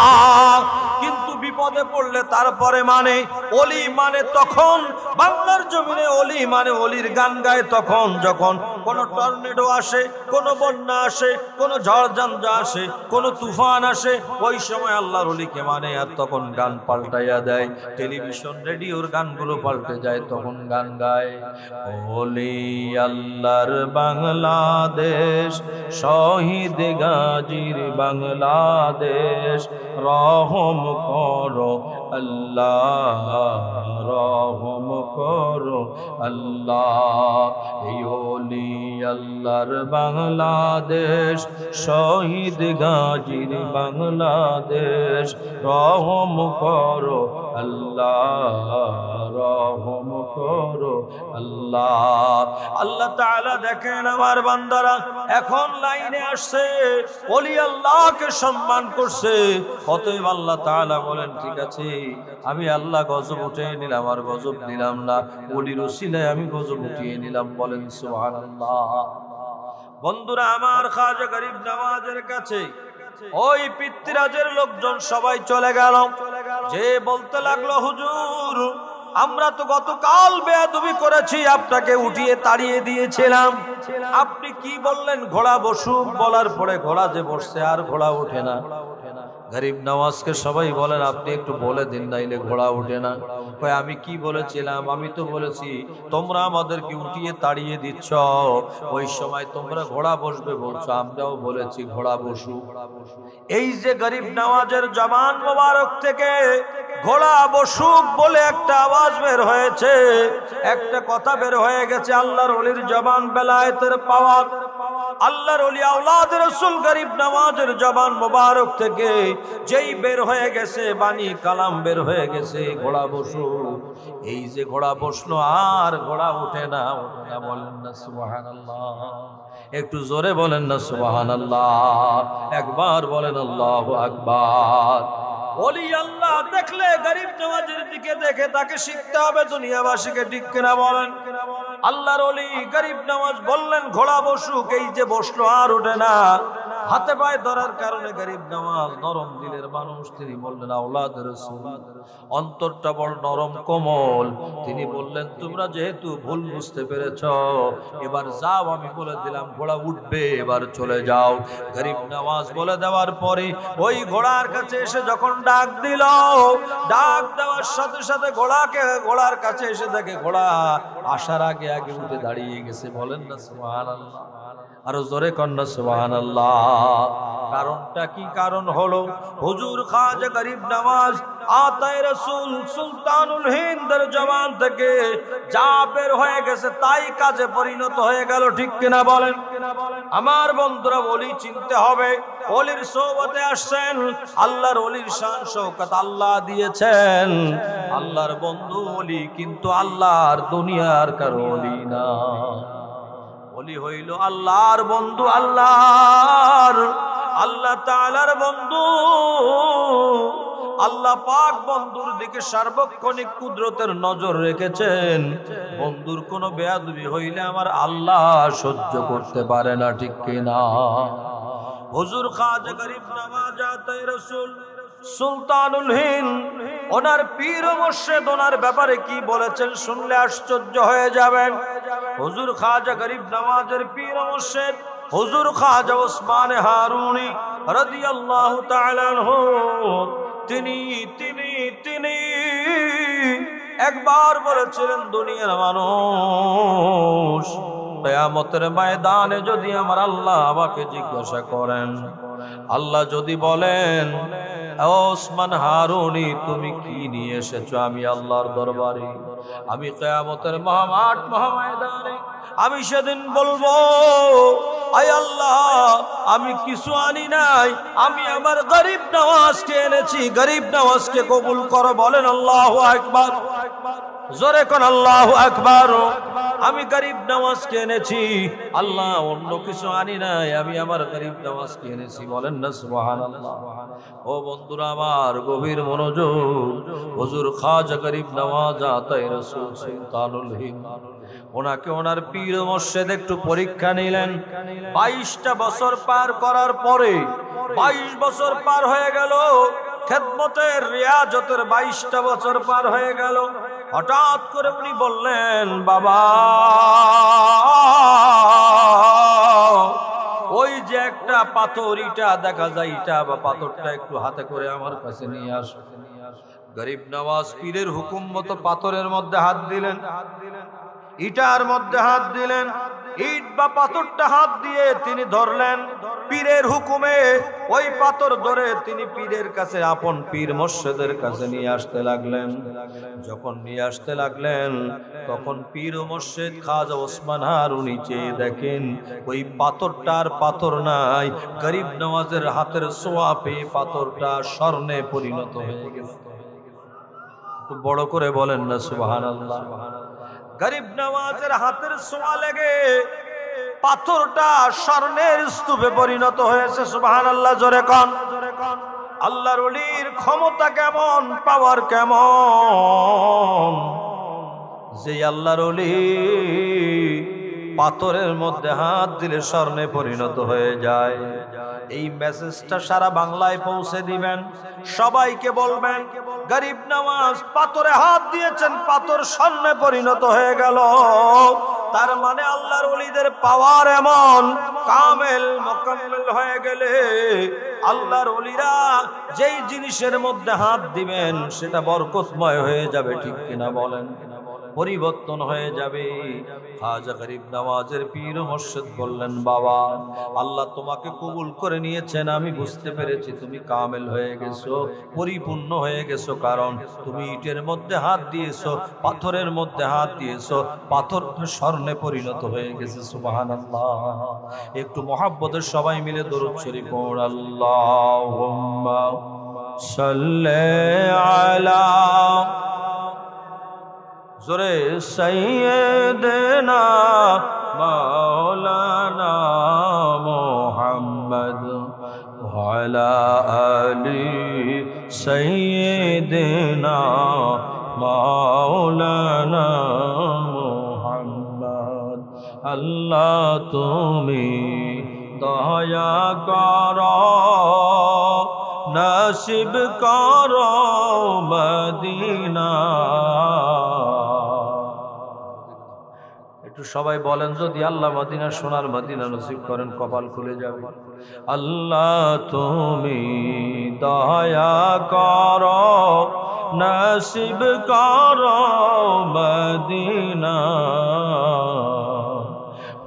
কিন্তু বিপদে পড়লে তারপরে মানে অলি মানে তখন বাংলার জমিনে অলি মানে অলির গান গায় তখন, যখন কোন টর্নেডো আসে, কোন বন্যা আসে, কোন ঝড় ঝঞ্ঝা আসে, কোন তুফান আসে, ওই সময় আল্লাহর অলিকে মানে। আর তখন গান পাল্টাইয়া দেয়, টেলিভিশন রেডিওর গানগুলো পাল্টে যায়, তখন গান গায়, ওলি আল্লাহর বাংলাদেশ, শহীদ গাজীর বাংলাদেশ, রহম করো আল্লাহ, রহম করো আল্লাহ। এই ওলি আল্লাহর বাংলাদেশ, শহীদ গাজীর বাংলাদেশ, রহম করো আল্লাহ, রহম করো আল্লাহ। আল্লাহ তাআলা দেখেন আমার বান্দারা এখন লাইনে আসছে, ওলি আল্লাহকে সম্মান করছে, অতএব আল্লাহ তাআলা বলেন, ঠিক আছে আমি আল্লাহ গজব উঠিয়ে নিলাম, আর গজব দিলাম না, ওলির উসিলায় আমি গজব উঠিয়ে নিলাম। বলেন সুবহানাল্লাহ। বন্ধুরা আমার, খাজা গরিব নওয়াজের কাছে ওই পিতৃরাজের লোকজন সবাই চলে গেল, যে বলতে লাগলো, হুজুর আমরা তো গতকাল বেয়াদবি করেছি, আপনাকে উঠিয়ে তাড়িয়ে দিয়েছিলাম, আপনি কি বললেন ঘোড়া বসুক, বলার পরে ঘোড়া যে বসছে আর ঘোড়া ওঠে না। গরিব নওয়াজকে সবাই বলেন, আপনি একটু বলে দিন, নাইলে ঘোড়া ওঠে না। কয় আমি কি বলেছিলাম? আমি তো বলেছি তোমরা আমাদেরকে উঠিয়ে তাড়িয়ে দিচ্ছ, ওই সময় তোমরা ঘোড়া বসবে বলছো, আমরাও বলেছি ঘোড়া বসুক। এই যে গরিব নওয়াজের জবান মোবারক থেকে ঘোড়া বসুক বলে একটা আওয়াজ বের হয়েছে, একটা কথা বের হয়ে গেছে, আল্লাহর ওলির জবান, বেলায়েতের পাওয়ার। আল্লাহর ওলি আওলাদ রাসূল গরিব নওয়াজের জবান মোবারক থেকে যেই বের হয়ে গেছে, বাণী কালাম বের হয়ে গেছে, ঘোড়া বসু। এই যে ঘোড়া বসলো আর ঘোড়া ওঠে না, ওঠে না। বলেন না সুবহানাল্লাহ। একটু জোরে বলেন না সুবহানাল্লাহ। একবার বলেন আল্লাহু আকবার। ওলি আল্লাহ দেখলে গরিব নওয়াজের দিকে দেখে তাকে শিখতে হবে দুনিয়াবাসীকে, ঠিক কিনা বলেন? আল্লাহর ওলি গরিব নওয়াজ বললেন ঘোড়া বসুক, এই যে বসলো আর ওঠে না। হাতে পায়ে ধরার কারণে গরিব নওয়াজ নরম দিলের মানুষ, তিনি বললেন আওলাদ রাসূল, অন্তরটা বড় নরম কোমল। তিনি বললেন তোমরা যেহেতু ভুল বুঝতে পেরেছ, এবার যাও, আমি বলে দিলাম ঘোড়া উঠবে, এবার চলে যাও। গরিব নওয়াজ বলে দেওয়ার পরে ওই ঘোড়ার কাছে এসে যখন ডাক দিল, ডাক দেওয়ার সাথে সাথে ঘোড়ার কাছে এসে দেখে ঘোড়া আসার আগে আগে উঠে দাঁড়িয়ে গেছে। বলেন না সুবহানাল্লাহ। আরো জোরে কন্যা সুবহানাল্লাহ। কারণটা কি? কারণ হলো হুজুর খাজা গরিব নওয়াজ আতায়ে রাসূল সুলতানুল হিন্দের জবান থেকে যা বের হয়ে গেছে তাই কাজে পরিণত হয়ে গেল, ঠিক কিনা বলেন? আমার বন্ধুরা, ওলি চিনতে হবে। ওলির সোহবতে আসছেন, আল্লাহর ওলির শান শওকত আল্লাহ দিয়েছেন। আল্লাহর বন্ধু ওলি, কিন্তু আল্লাহর দুনিয়ার কারো ওলি না। ওলি হইল আল্লাহর বন্ধু, আল্লাহ তাআলার বন্ধু। আল্লাহ পাক বন্ধুর দিকে সার্বক্ষণিক কুদরতের নজর রেখেছেন। বন্ধুর কোনো বেয়াদবি হইলে আমার আল্লাহ সহ্য করতে পারে না, ঠিক কিনা? হুজুর খাজা গরিব নওয়াজ আতায়ে রাসূল সুলতানুল হিন্দ, ওনার পীর ও মুর্শিদ ওনার ব্যাপারে কি বলেছেন শুনলে আশ্চর্য হয়ে যাবেন। হুজুর খাজা গরিব নওয়াজের পীর ও মুর্শিদ হুজুর খাজা ওসমানে হারুনি রাদিয়াল্লাহু তাআলা আনহু, তিনি একবার বলেছিলেন, দুনিয়ার মানুষ, কিয়ামতের ময়দানে যদি আমার আল্লাহ আমাকে জিজ্ঞাসা করেন, আল্লাহ যদি বলেন, ও ওসমান হারুনি তুমি কি নিয়ে এসেছো আমি আল্লাহর দরবারে, আমি কিয়ামতের মহামাঠ মহাময়দানে আমি সেদিন বলবো, আয় আল্লাহ আমি কিছু আনি নাই, আমি আমার গরিব নওয়াজকে এনেছি, গরিব নওয়াজকে কবুল করো। বলেন আল্লাহু আকবার, জোরে কোন আল্লাহু আকবার। আমি গরিব নওয়াজকে এনেছি আল্লাহ, অন্য কিছু আনি নাই, আমি আমার গরিব নওয়াজকে এনেছি। বলেন না সুবহানাল্লাহ। ও বন্ধুরা আমার, গভীর মনোযোগ। হুজুর খাজা গরিব নওয়াজ আতায়ে রাসূল সুলতানুল হিন্দ, ওনাকে ওনার পীর মুর্শিদ একটু পরীক্ষা নিলেন। 22টা বছর পার করার পরে, 22 বছর পার হয়ে গেল, খেদমতের রিয়াজতের 22টা বছর পার হয়ে গেল। হঠাৎ করে উনি বললেন, বাবা ওই যে একটা পাথর ইটা দেখা যায়, ইটা বা পাথরটা একটু হাতে করে আমার কাছে নিয়ে আস। গরিব নওয়াজ পীরের হুকুম মতো পাথরের মধ্যে হাত দিলেন, ইটার মধ্যে হাত দিলেন, ইট বা পাথরটা হাত দিয়ে তিনি ধরলেন। পীরের হুকুমে ওই পাথর ধরে তিনি পীরের কাছে, আপন পীর মুর্শিদের কাছে নিয়ে আসতে লাগলেন। যখন নিয়ে আসতে লাগলেন, তখন পীর মুর্শিদ খাজা ওসমান হারুনি চেয়ে দেখেন ওই পাথরটার পাথর নাই, গরিব নওয়াজের হাতের ছোঁয়া পেয়ে পাথরটা স্বর্ণে পরিণত হয়ে গেছে। একটু বড় করে বলেন না সুবহানাল্লাহ। গরিব নওয়াজের হাতের ছোঁয়া লেগে পাথরটা স্বর্ণের স্তূপে পরিণত হয়েছে। সুবহানাল্লাহ, জোরে কোন। আল্লাহর ওলির ক্ষমতা কেমন, পাওয়ার কেমন, যে আল্লাহর ওলি পাথরের মধ্যে হাত দিলে স্বর্ণে পরিণত হয়ে যায়। এই মেসেজটা সারা বাংলায় পৌঁছে দিবেন, সবাইকে বলবেন, গরিব নওয়াজ পাথরে হাত দিয়েছেন, পাথর স্বর্ণে পরিণত হয়ে গেল। তার মানে আল্লাহর ওলিদের পাওয়ার এমন, কামেল মুকাম্মেল হয়ে গেলে আল্লাহর ওলিরা যেই জিনিসের মধ্যে হাত দিবেন সেটা বরকতময় হয়ে যাবে, ঠিক কিনা বলেন, পরিবর্তন হয়ে যাবে। খাজা গরিব নওয়াজের পীর মুর্শিদ বললেন, বাবা আল্লাহ তোমাকে কবুল করে নিয়েছেন, আমি বুঝতে পেরেছি তুমি কামেল হয়ে গেছো, পরিপূর্ণ হয়ে গেছো, কারণ তুমি ইটের মধ্যে হাত দিয়েছো, পাথরের মধ্যে হাত দিয়েছো, পাথর স্বর্ণে পরিণত হয়ে গেছে। সুবহানাল্লাহ। একটু মহব্বতের সবাই মিলে দরুদ শরীফ পড়ুন। আল্লাহুম্মা সাল্লি আলা, জোরে, সাইয়্যিদিনা মাওলানা মুহাম্মদ ওয়া আলা আলি সাইয়্যিদিনা মাওলানা মুহাম্মদ। আল্লাহ তুমি দয়া করো, নসিব করো মদিনা। একটু সবাই বলেন, যদি আল্লাহ মদিনা, সোনার মদিনা নসিব করেন, কপাল খুলে যাবে। আল্লাহ তুমি দয়া করো, নসিব করো মদিনা।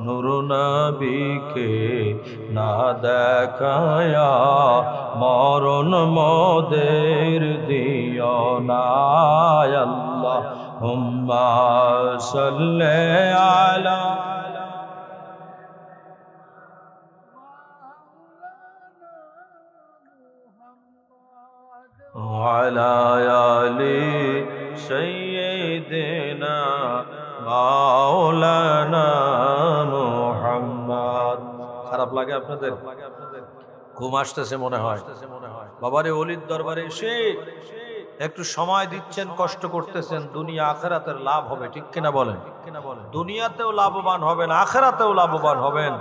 নূর নবীকে না দেখায়া মরণ মোদের দিও না। আল্লাহুম্মা সাল্লি আলা, ওয়া আলা আলি সাইয়্যিদিনা মাওলানা মুহাম্মদ। খারাপ লাগে আপনাদের? ঘুম আসতেছে মনে হয়। বাবারে ওলির দরবারে এসে একটু সময় দিচ্ছেন, কষ্ট করতেছেন, দুনিয়া আখিরাতের লাভ হবে, ঠিক কিনা বলেন? দুনিয়াতেও লাভবান হবেন, আখিরাতেও লাভবান হবেন।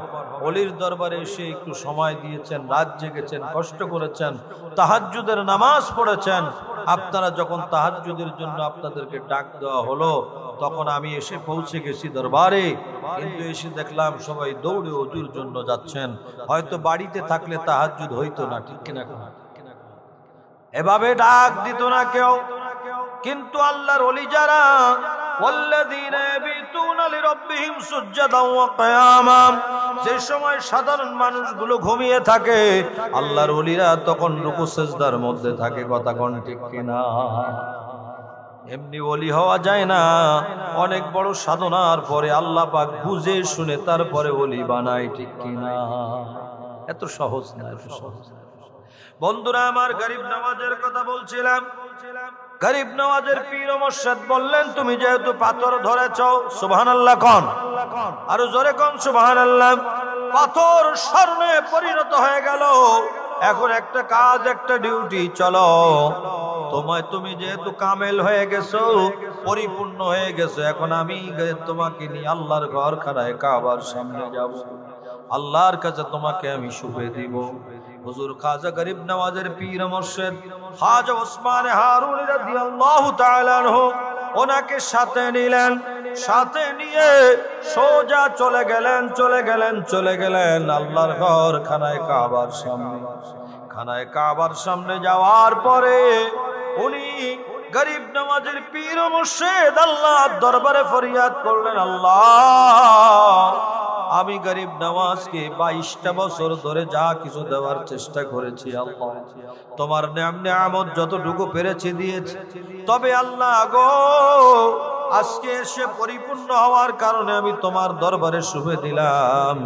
ওলির দরবারে এসে একটু সময় দিয়েছেন, রাত জেগেছেন, কষ্ট করেছেন, তাহাজ্জুদের নামাজ পড়েছেন। আপনারা যখন তাহাজ্জুদের জন্য আপনাদেরকে ডাক দেওয়া হলো, তখন আমি এসে পৌঁছে গেছি দরবারে, কিন্তু এসে দেখলাম সবাই দৌড়ে ওযুর জন্য যাচ্ছেন। হয়তো বাড়িতে থাকলে তাহাজ্জুদ হইতো না, ঠিক কিনা? এভাবে ডাক দিত না কেউ, কিন্তু আল্লাহর ওলি যারা ওয়াল্লাযীনা ইয়াবিতুনা লিরাব্বিহিম সুজদান ওয়া কিয়ামা, যে সময় সাধারণ মানুষগুলো ঘুমিয়ে থাকে আল্লাহর ওলিরা তখন রুকু সিজদার মধ্যে থাকে। কথা কোন ঠিক কিনা? এমনি ওলি হওয়া যায় না, অনেক বড় সাধনার পরে আল্লাহ পাক বুঝে শুনে তারপরে ওলি বানায়। ঠিক কিনা? এত সহজ না, এত সহজ। বন্ধুরা আমার, গরিব নওয়াজের কথা বলছিলাম। গরিব নওয়াজের পীর ও মুর্শিদ বললেন, তুমি যেহেতু পাথর ধরেছ, সুবহানাল্লাহ কোন, আরো জোরে কোন সুবহানাল্লাহ। পাথর স্বর্ণে পরিণত হয়ে গেল। এখন একটা কাজ, একটা ডিউটি, চলো তুমি যেহেতু কামেল হয়ে গেছো, পরিপূর্ণ হয়ে গেছো, এখন আমি তোমাকে নিয়ে আল্লাহর ঘরখানায় কাবার সামনে যাব, আল্লাহর কাছে তোমাকে আমি শুভে দিব। হুজুর খাজা গরিব নওয়াজের পীর মুর্শিদ খাজা ওসমান হারুনি রাদিয়াল্লাহু তাআলা আনহু ওনাকে সাথে নিলেন। সাথে নিয়ে সোজা চলে গেলেন আল্লাহর ঘরখানায় কাবার সামনে। খানায় কাবার সামনে যাওয়ার পরে উনি গরিব নওয়াজের পীর মুর্শিদ আল্লাহর দরবারে ফরিয়াদ করলেন, আল্লাহ, আমি গরিব নওয়াজকে 22টা বছর ধরে যা কিছু দেওয়ার চেষ্টা করেছি, আল্লাহ তোমার নিয়ামত যতটুকু পেরেছি দিয়েছি, তবে আল্লাহ গো, আজকে এসে পরিপূর্ণ হওয়ার কারণে আমি তোমার দরবারে শুভে দিলাম।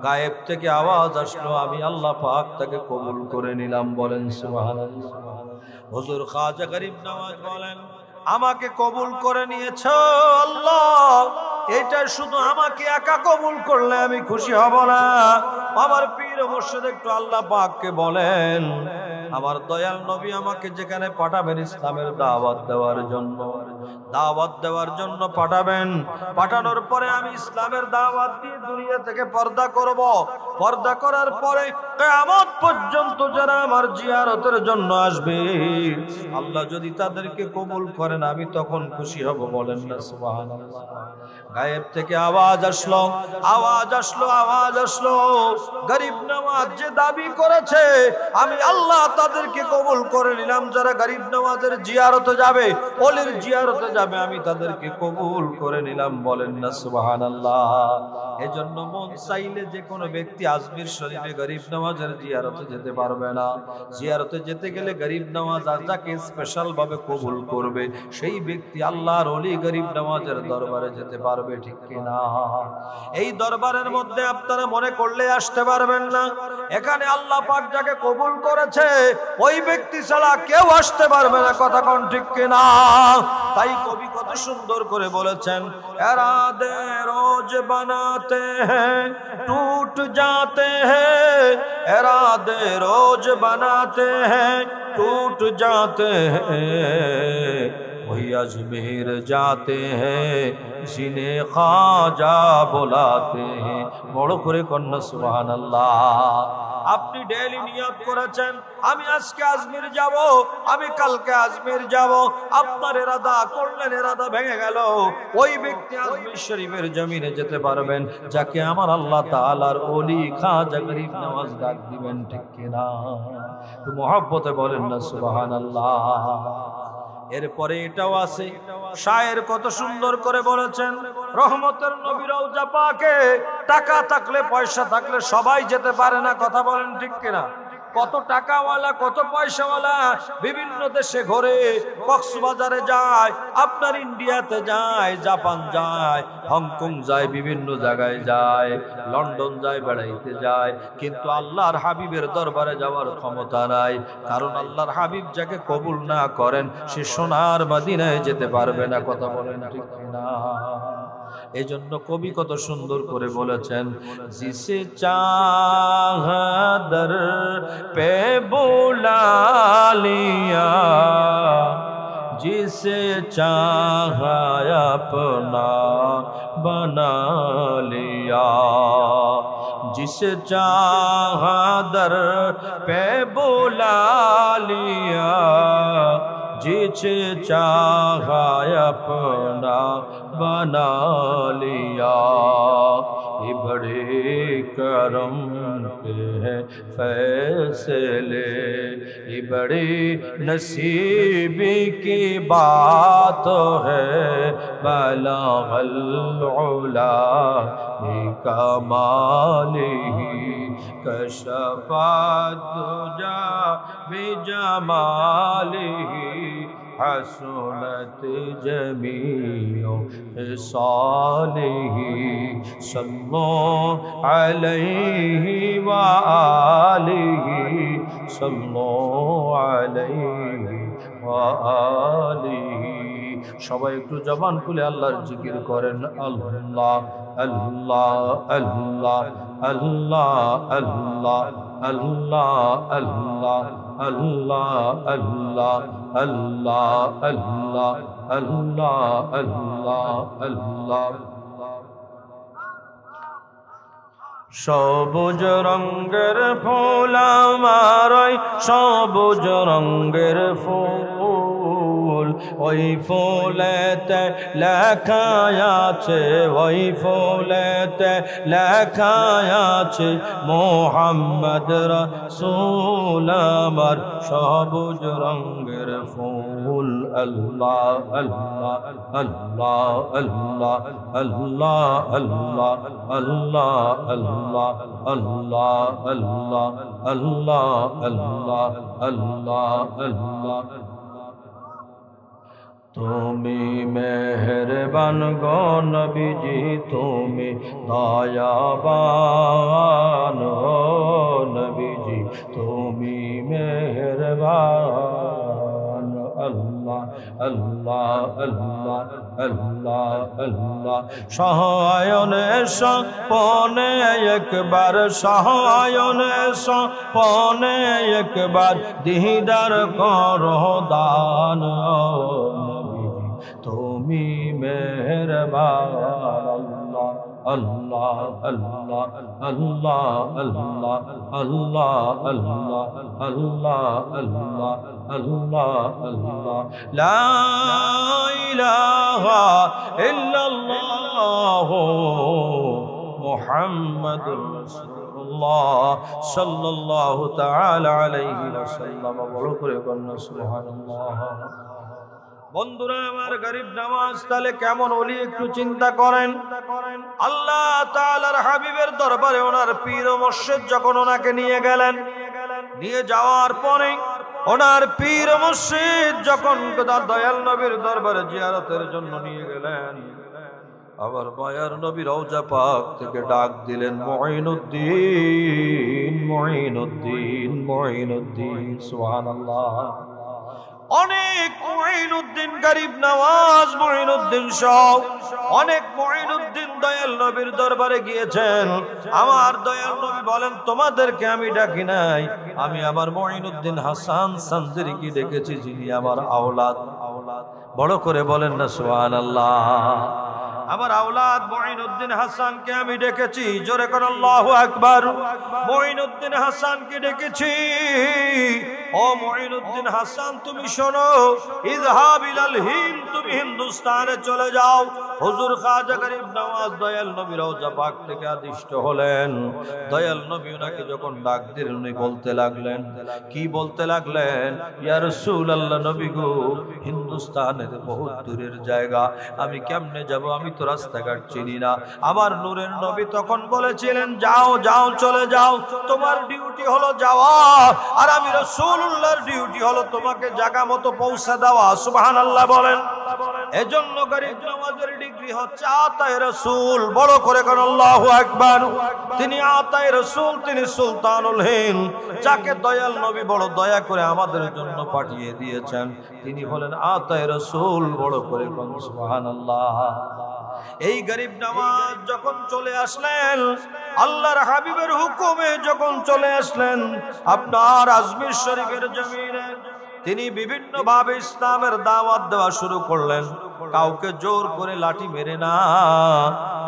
গায়েব থেকে আওয়াজ আসলো, আমি আল্লাহ পাক তাকে কবুল করে নিলাম। বলেন সুবহানাল্লাহ। হুজুর খাজা গরিব নওয়াজ বলেন, আমাকে কবুল করে নিয়েছো আল্লাহ, এটা শুধু আমাকে একা কবুল করলে আমি খুশি হব না। আমার পীর মুর্শিদ একটু আল্লাহ পাককে বলেন, আমার দয়াল নবী আমাকে যেখানে পাঠাবেন ইসলামের দাওয়াত দেওয়ার জন্য পাঠাবেন, পাঠানোর পরে আমি ইসলামের দাওয়াত দিয়ে দুনিয়া থেকে পর্দা করব। পর্দা করার পরে কিয়ামত পর্যন্ত যারা আমার জিয়ারতের জন্য আসবে, আল্লাহ যদি তাদেরকে কবুল করেন আমি তখন খুশি হব। বলেন না সুবহানাল্লাহ। গায়েব থেকে আওয়াজ আসলো, গরিব নওয়াজ যে দাবি করেছে আমি আল্লাহ তাদেরকে কবুল করে নিলাম। যারা গরিব নওয়াজের জিয়ারতে যাবে, ওলির জিয়ারতে যাবে, আমি তাদেরকে কবুল করে নিলাম। বলেন না সুবহানাল্লাহ। এজন্য মন চাইলে যে কোনো ব্যক্তি আজমির শরীফে গরিব নওয়াজের জিয়ারতে যেতে পারবে না। জিয়ারতে যেতে গেলে গরিব নওয়াজ যাকে স্পেশাল ভাবে কবুল করবে সেই ব্যক্তি আল্লাহর ওলি গরিব নওয়াজের দরবারে যেতে পারবে। ঠিক কিনা? এই দরবারের মধ্যে আপনারা মনে করলে আসতে পারবেন না। এখানে আল্লাহ পাক যাকে কবুল করেছে ওই ব্যক্তি ছাড়া কেউ আসতে পারবে না। কথা কোন ঠিক কিনা? তাই কবি কত সুন্দর করে বলেছেন, এরাদে রোজ বানাতে হ্যাঁ টুট जाते हैं, इरादे रोज बनाते हैं टूट जाते हैं, वही अजमेर जाते हैं जिन्हें ख्वाजा बुलाते हैं। বড় করে কন্যা সুবহানাল্লাহ। আপনি ডেইলি নিয়ত করেছেন আমি আজকে আজমির যাব, আমি কালকে আজমির যাব, আপনার ইরাদা করলেন, ইরাদা ভেঙে গেল, ওই ব্যক্তি আজমির শরীফের জমিনে যেতে পারবেন যাকে আমার আল্লাহ তাআলার ওলি খাজা গরিব নওয়াজ ডাক দিবেন। ঠিক কিনা? তো মহব্বতে বলেন না সুবহানাল্লাহ। এরপরে এটাও আছে, শায়ের কত সুন্দর করে বলেছেন, রহমতের নবী রওজা পাকে টাকা থাকলে পয়সা থাকলে সবাই যেতে পারে না। কথা বলেন ঠিক কিনা? কত টাকাওয়ালা কত পয়সাওয়ালা বিভিন্ন দেশে ঘোরে, কক্সবাজারে যায়, আপনার ইন্ডিয়াতে যায়, জাপান যায়, হংকং যায়, বিভিন্ন জায়গায় যায়, লন্ডন যায়, বেড়াইতে যায়, কিন্তু আল্লাহর হাবিবের দরবারে যাওয়ার ক্ষমতা নাই। কারণ আল্লাহর হাবিব যাকে কবুল না করেন সে সোনার মদিনায় যেতে পারবে না। কথা বলেন ঠিক না? এই জন্য কবি কত সুন্দর করে বলেছেন, জিসে চাহ দর पे बुला लिया, जिसे चाहा अपना बना लिया, जिसे चाहा दर पे बुला लिया, जिसे चाहा अपना बना लिया। ये बड़े करम के हैं फैसले, ये बड़ी नसीबी की बात है बलगल उला बिकमालिही कशफत दुजा बिजमालिही हसनत जमीओ सालिही सल्लो अलैहि व आलिही सल्लो अलैहि व आलिही। সবাই একটু জবান খুলে আল্লাহর জিকির করেন। আল্লাহ আল্লাহ আল্লাহ আল্লাহ আল্লাহ আল্লাহ আল্লাহ আল্লাহ আল্লাহ আল্লাহ আল্লাহ আল্লাহ আল্লাহ আল্লাহ। সবুজ রঙের ফুল আমার ওই সবুজ রঙের ফুল, ওই ফুলেতে লেখা আছে, ওই ফুলেতে লেখা আছে মোহাম্মদ রাসূল আমার সবুজ রঙের ফুল। আল্লাহ আল্লাহ আল্লাহ আল্লাহ আল্লাহ আল্লাহ আল্লাহ আল্লাহ আল্লাহ আল্লাহ আল্লাহ আল্লাহ আল্লাহ আল্লাহ। তুমি মেহেরবান গো নবীজি, তুমি দয়াবান ও নবীজি, তুমি মেহেরবান। আল্লাহ আল্লাহ আল্লাহ আল্লাহ আল্লাহ। সহায়নে সপনে একবার, সহায়নে সপনে একবার দিদার করো দান, তুমি মেহেরবান। আল্লাহ আল্লাহ আল্লাহ আল্লাহ আল্লাহ আল্লাহ আল্লাহ আল্লাহ আল্লাহ আল্লাহ। লা ইলাহা ইল্লাল্লাহ মুহাম্মাদুর রাসূলুল্লাহ সাল্লাল্লাহু তাআলা আলাইহি ওয়াসাল্লাম। বড় করে কন্যা সুবহানাল্লাহ। বন্ধুরা আমার, গরিব নওয়াজ তাহলে কেমন ওলি একটু চিন্তা করেন। আল্লাহ তাআলার হাবিবের দরবারে ওনার পীর ও মুর্শিদ যখন ওনাকে নিয়ে গেলেন, নিয়ে যাওয়ার পরে ওনার পীর ও মুর্শিদ যখন তার দয়াল নবীর দরবারে জিয়ারতের জন্য নিয়ে গেলেন, আবার মায়ার নবী রওজা পাক থেকে ডাক দিলেন, মুঈনুদ্দিন মুঈনুদ্দিন মুঈনুদ্দিন। সুবহানাল্লাহ। অনেক মুঈনুদ্দিন, গরিব নওয়াজ মুঈনুদ্দিন সহ অনেক মুঈনুদ্দিন দয়াল নবীর দরবারে গিয়েছেন। আমার দয়াল নবী বলেন, তোমাদেরকে আমি ডাকি নাই, আমি আমার মুঈনুদ্দিন হাসান সানজিরিকে ডেকেছি, যিনি আমার আওলাদ। বড় করে বলেন না সুবহানাল্লাহ। আমার আওলাদ মুঈনুদ্দিন হাসানকে আমি ডেকেছি, জোরে করে আল্লাহু আকবার। মুঈনুদ্দিন হাসানকে ডেকেছি, ও মুঈনুদ্দিন হাসান তুমি শোনো, ইযহাব ইলাল হিন্দ, তুমি হিন্দুস্তানে চলে যাও। হুজুর খাজা গরিব নওয়াজ দয়াল নবী রওজা পাক থেকে আদিষ্ট হলেন। দয়াল নবী ওনাকে যখন ডাক দিলেন, উনি বলতে লাগলেন, কি বলতে লাগলেন? ইয়া রাসূলুল্লাহ, নবী গো, হিন্দুস্তানের বহুত দূরের জায়গা, আমি কেমনে যাব? আমি তো রাস্তাঘাট চিনি না। আমার নূরের নবী তখন বলেছিলেন, যাও যাও চলে যাও, তোমার ডিউটি হলো যাওয়া, আর আমি রাসূলুল্লাহর ডিউটি হলো তোমাকে জায়গা মতো পৌঁছে দেওয়া। সুবহানাল্লাহ বলেন। এজন্য গরিব নওয়াজের ডিগ্রি হচ্ছে আতায়ে রাসূল। বড় করে কোন আল্লাহু আকবার। তিনি আতায়ে রাসূল, তিনি সুলতানুল হিন্দ, যাকে দয়াল নবী বড় দয়া করে আমাদের জন্য পাঠিয়ে দিয়েছেন, তিনি হলেন আতায়ে রাসূল। বড় করে কোন সুবহানাল্লাহ। এই গরিব নওয়াজ যখন চলে আসলেন, আল্লাহর হাবিবের হুকুমে যখন চলে আসলেন আপনার আজমির শরীফের জমিনে, তিনি বিভিন্ন ভাবে ইসলামের দাওয়াত দেওয়া শুরু করলেন। কাউকে জোর করে লাঠি মেরে না,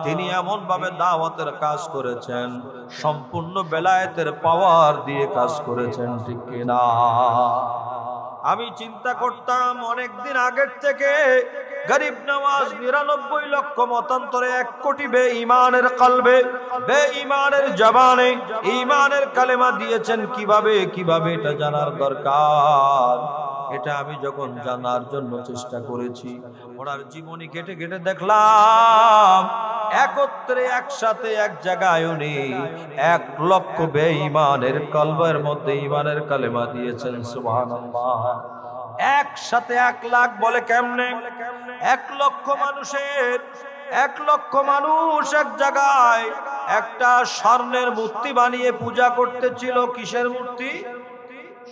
তিনি এমন ভাবে দাওয়াতের কাজ করেছেন, সম্পূর্ণ বেলায়েতের পাওয়ার দিয়ে কাজ করেছেন, ঠিক কিনা? আমি চিন্তা করতাম অনেকদিন আগের থেকে গরিব নওয়াজ ৯৯ লক্ষ মতান্তরে ১ কোটি বেঈমানের কলবে, বেঈমানের জবানে ঈমানের কালেমা দিয়েছেন কিভাবে কিভাবে এটা জানার দরকার। এটা আমি যখন জানার জন্য চেষ্টা করেছি, ওনার জীবনী কেটে কেটে দেখলাম একত্রে একসাথে এক জায়গায় উনি ১ লক্ষ বেঈমানের কলবের মধ্যে ঈমানের কালেমা দিয়েছেন। সুবহানাল্লাহ। একসাথে ১ লাখ বলে কেমনে? ১ লক্ষ মানুষের ১ লক্ষ মানুষ এক জায়গায় একটা স্বর্ণের মূর্তি বানিয়ে পূজা করতেছিল। কিসের মূর্তি?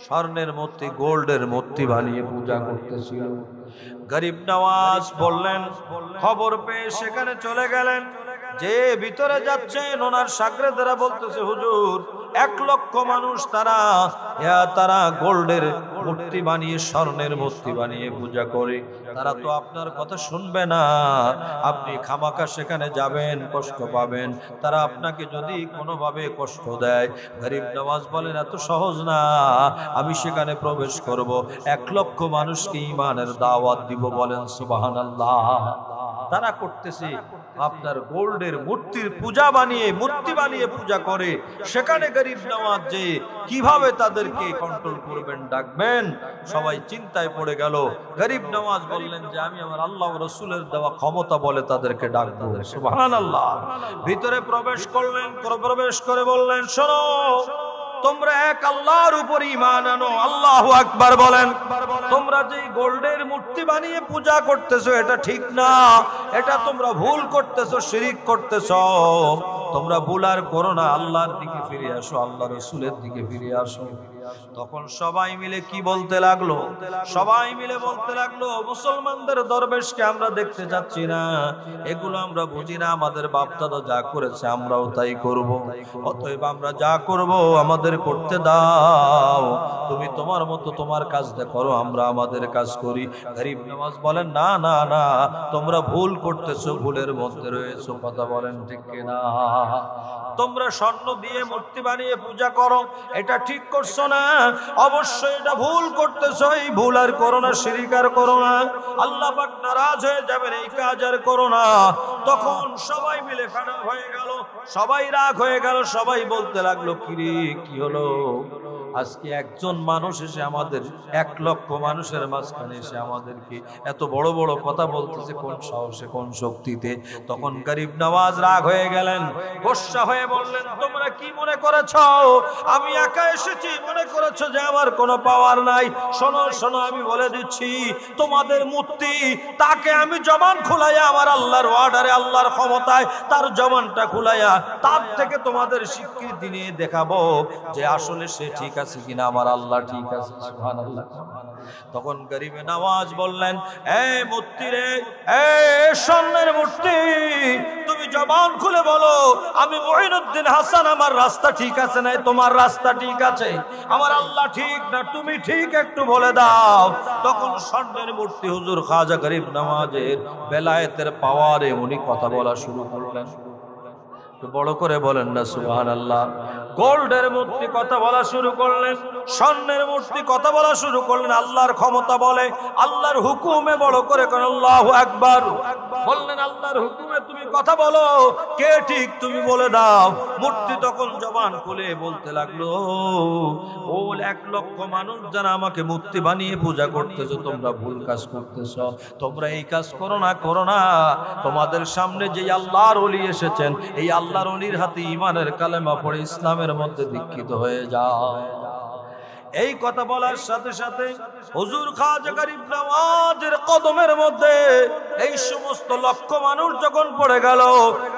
স্বর্ণের মূর্তি, গোল্ডের মূর্তি বানিয়ে পূজা করতেছিল। গরিব নওয়াজ বললেন, খবর পেয়ে সেখানে চলে গেলেন। যে ভিতরে যাচ্ছেন ওনার শাগরেদরা বলতেছে, হুজুর ১ লক্ষ মানুষ তারা গোল্ডের মূর্তি বানিয়ে স্বর্ণের মূর্তি বানিয়ে পূজা করে, তারা তো আপনার কথা শুনবে না। আপনি খামাকা সেখানে যাবেন, কষ্ট পাবেন। তারা আপনাকে যদি কোনোভাবে কষ্ট দেয়, গরিব নওয়াজ বলেন এত সহজ না, আমি সেখানে প্রবেশ করব, ১ লক্ষ মানুষকে ঈমানের দাওয়াত দিব। বলেন সুবহানাল্লাহ। তারা করতেছে আপনার গোল্ডের মূর্তির পূজা বানিয়ে মূর্তি বানিয়ে পূজা করে। সেখানে গরিব নওয়াজ যে কিভাবে তাদেরকে কন্ট্রোল করবেন, ডাকবেন, সবাই চিন্তায় পড়ে গেল। গরিব নওয়াজ বললেন যে আমি আমার আল্লাহ ও রাসূলের দেওয়া ক্ষমতা বলে তাদেরকে ডাকবো। সুবহানাল্লাহ। ভিতরে প্রবেশ করলেন, প্রবেশ করে বললেন, শোনো, তোমরা এক আল্লাহর উপর ঈমান আনো। আল্লাহু আকবার বলেন। তোমরা যে গোল্ডের মূর্তি বানিয়ে পূজা করতেছো এটা ঠিক না, এটা তোমরা ভুল করতেছো, শিরিক করতেছো। তোমরা ভুল আর করো না, আল্লাহর দিকে ফিরে আসো, আল্লাহ রাসূলের দিকে ফিরে আসো। তখন সবাই মিলে কি বলতে লাগলো? সবাই মিলে বলতে লাগলো, মুসলমানদের দরবেশকে আমরা দেখতে যাচ্ছি না, এগুলো আমরা বুঝি না, আমাদের বাপ দাদা যা করেছে আমরাও তাই করব। অতএব আমরা যা করব আমাদের করতে দাও, তুমি তোমার মতো তোমার কাজটা করো, আমরা আমাদের কাজ করি। গরিব নওয়াজ বলেন, না না না, তোমরা ভুল করতেছো, ভুলের মধ্যে রয়েছো। কথা বলেন ঠিক কিনা? তোমরা স্বর্ণ দিয়ে মূর্তি বানিয়ে পূজা করো, এটা ঠিক করছো না, অবশ্যই এটা ভুল করতেছো। এই ভুল আর করো না, শিরক আর করো না, আল্লাহ পাক নারাজ হয়ে যাবেন, এই কাজ আর করো না। তখন সবাই মিলে খারাপ হয়ে গেল, সবাই রাগ হয়ে গেল, সবাই বলতে লাগলো, কিরে কি হলো? আজকে একজন মানুষ এসে আমাদের ১ লক্ষ মানুষের মাঝখানে এসে আমাদেরকে এত বড় বড় কথা বলতেছে, কোন সাহসে, কোন শক্তিতে? তখন গরিব নওয়াজ রাগ হয়ে গেলেন, গোসা হয়ে বললেন, তোমরা কি মনে করেছো আমি একা এসেছি? মনে করেছো যে আমার কোনো পাওয়ার নাই? শোনো শোনো, আমি বলে দিচ্ছি, তোমাদের মূর্তি তাকে আমি জবান খুলাইয়া আমার আল্লাহর অর্ডারে, আল্লাহর ক্ষমতায় তার জবানটা খুলাইয়া তার থেকে তোমাদের স্বীকৃতি নিয়ে দেখাবো যে আসলে সে ঠিক আছে কিনা, আমার আল্লাহ ঠিক আছে। সুবহানাল্লাহ। তখন গরিবে নওয়াজ বললেন, এই মূর্তি রে, এই স্বর্ণের মূর্তি, তুমি জবান খুলে বলো, আমি মুঈনুদ্দিন হাসান, আমার রাস্তা ঠিক আছে না তোমার রাস্তা ঠিক আছে? আমার আল্লাহ ঠিক না তুমি ঠিক, একটু বলে দাও। তখন স্বর্ণের মূর্তি হুজুর খাজা গরিব নওয়াজের বেলায়েতের পাওয়ারে উনি কথা বলা শুরু করলেন। বড় করে বলেন না সুবহানাল্লাহ। গোল্ডের মূর্তি কথা বলা শুরু করলেন, স্বর্ণের মূর্তি কথা বলা শুরু করলেন, আল্লাহর ক্ষমতা বলে, আল্লাহর হুকুমে, বড় করে করেন আল্লাহু আকবার। বললেন, আল্লাহর হুকুমে তুমি কথা বলো, কে ঠিক তুমি বলে দাও। মূর্তি তখন জবান খুলে বলতে লাগলো, ও ১ লক্ষ মানুষ যারা আমাকে মূর্তি বানিয়ে পূজা করতেছো, তোমরা ভুল কাজ করতেছো, তোমরা এই কাজ করো না, করো না। তোমাদের সামনে যে আল্লাহর ওলি এসেছেন, এই আল্লাহর ওলির হাতে ঈমানের কালেমা পড়ে ইসলামের মধ্যে দীক্ষিত হয়ে যাও। এই কথা বলার সাথে সাথে হুজুর খাজা গরিব নওয়াজের কদমের মধ্যে এই সমস্ত লক্ষ মানুষ যখন পড়ে গেল,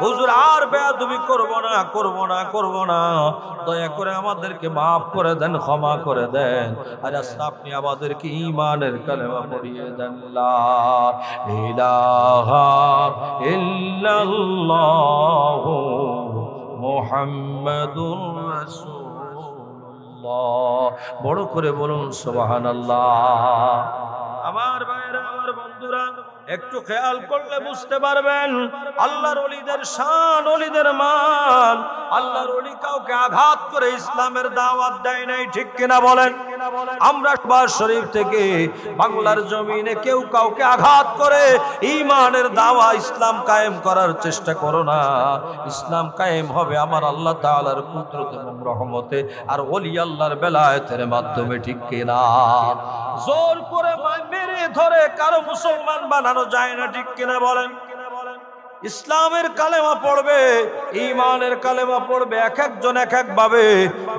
হুজুর আর বেয়াদবি করব না, করব না, করব না, দয়া করে আমাদেরকে মাফ করে দেন, ক্ষমা করে দেন, আর আপনি আমাদেরকে ঈমানের কালেমা পড়িয়ে দেন। লা ইলাহা ইল্লাল্লাহু মুহাম্মাদুর রাসূলুল্লাহ। বড় করে বলুন সুবহানাল্লাহ। আমার ভাইরা, আমার বন্ধুরা, একটু খেয়াল করলে বুঝতে পারবেন আল্লাহর ওলিদের শান, ওলিদের মান। আল্লাহর ওলি কাউকে আঘাত করে ইসলামের দাওয়াত দেয় নাই, ঠিক কিনা বলেন? আমরা শহবাজ শরীফ থেকে বাংলার জমিনে কেউ কাউকে আঘাত করে ঈমানের দাওয়া ইসলাম কায়েম করার চেষ্টা করো না। ইসলাম কায়েম হবে আমার আল্লাহ তাআলার কুদরত এবং রহমতে আর ওলি আল্লাহর বেলায়েতের মাধ্যমে, ঠিক কিনা? জোর করে মেরে ধরে কারো মুসলমান বানানো যায় না, ঠিক কিনা বলেন? ইসলামের কালেমা পড়বে, ঈমানের কালেমা পড়বে এক একজন এক এক ভাবে।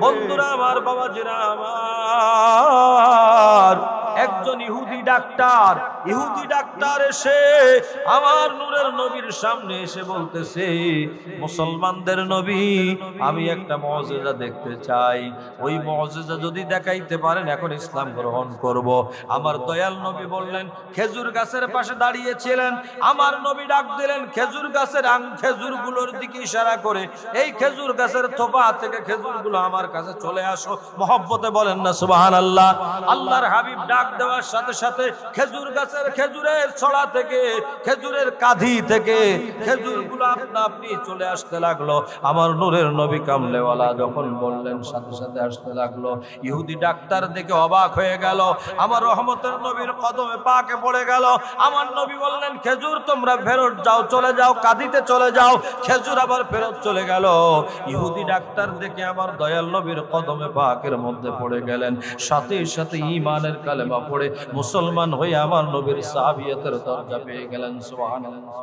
বন্ধুরা আমার, বাবাজিরা আমার, একজন ইহুদি ডাক্তার এসে আমার নূরের নবীর সামনে এসে বলতেছে, মুসলমানদের নবী, আমি একটা মুজিজা দেখতে চাই, ওই মুজিজা যদি দেখাইতে পারেন এখন ইসলাম গ্রহণ করব। আমার দয়াল নবী বললেন, খেজুর গাছের পাশে দাঁড়িয়েছিলেন, আমার নবী ডাক দিলেন, খেজুর গাছের খেজুরগুলোর দিকে ইশারা করে, এই খেজুর গাছের থোপা থেকে খেজুরগুলো আমার কাছে চলে আসো। মহব্বতে বলেন না সুবহানাল্লাহ। আল্লাহর হাবিব ডাক দেওয়ার সাথে সাথে খেজুর গাছের খেজুরের ছড়া থেকে, খেজুরের কাঁধি থেকে খেজুরগুলো আপনা আপনি চলে আসতে লাগলো। আমার নূরের নবী কামলেওয়ালা যখন বললেন, সাথে সাথে আসতে লাগলো। ইহুদি ডাক্তার দেখে অবাক হয়ে গেল, আমার রহমতের নবীর কদমে পাকে পড়ে গেল। আমার নবী বললেন, খেজুর তোমরা ফেরত যাও, চলে যাও, কাঁদিতে চলে যাও। খেজুর আবার ফেরত চলে গেল। ইহুদি ডাক্তার দেখে আমার দয়াল নবীর কদমে পাকের মধ্যে পড়ে গেলেন। সাথে সাথে ঈমানের কালেমা পড়ে মুসলমান হয়ে আমার নবীর সাহাবিয়তের দরজা পেয়ে গেলেন। সুবহানাল্লাহ।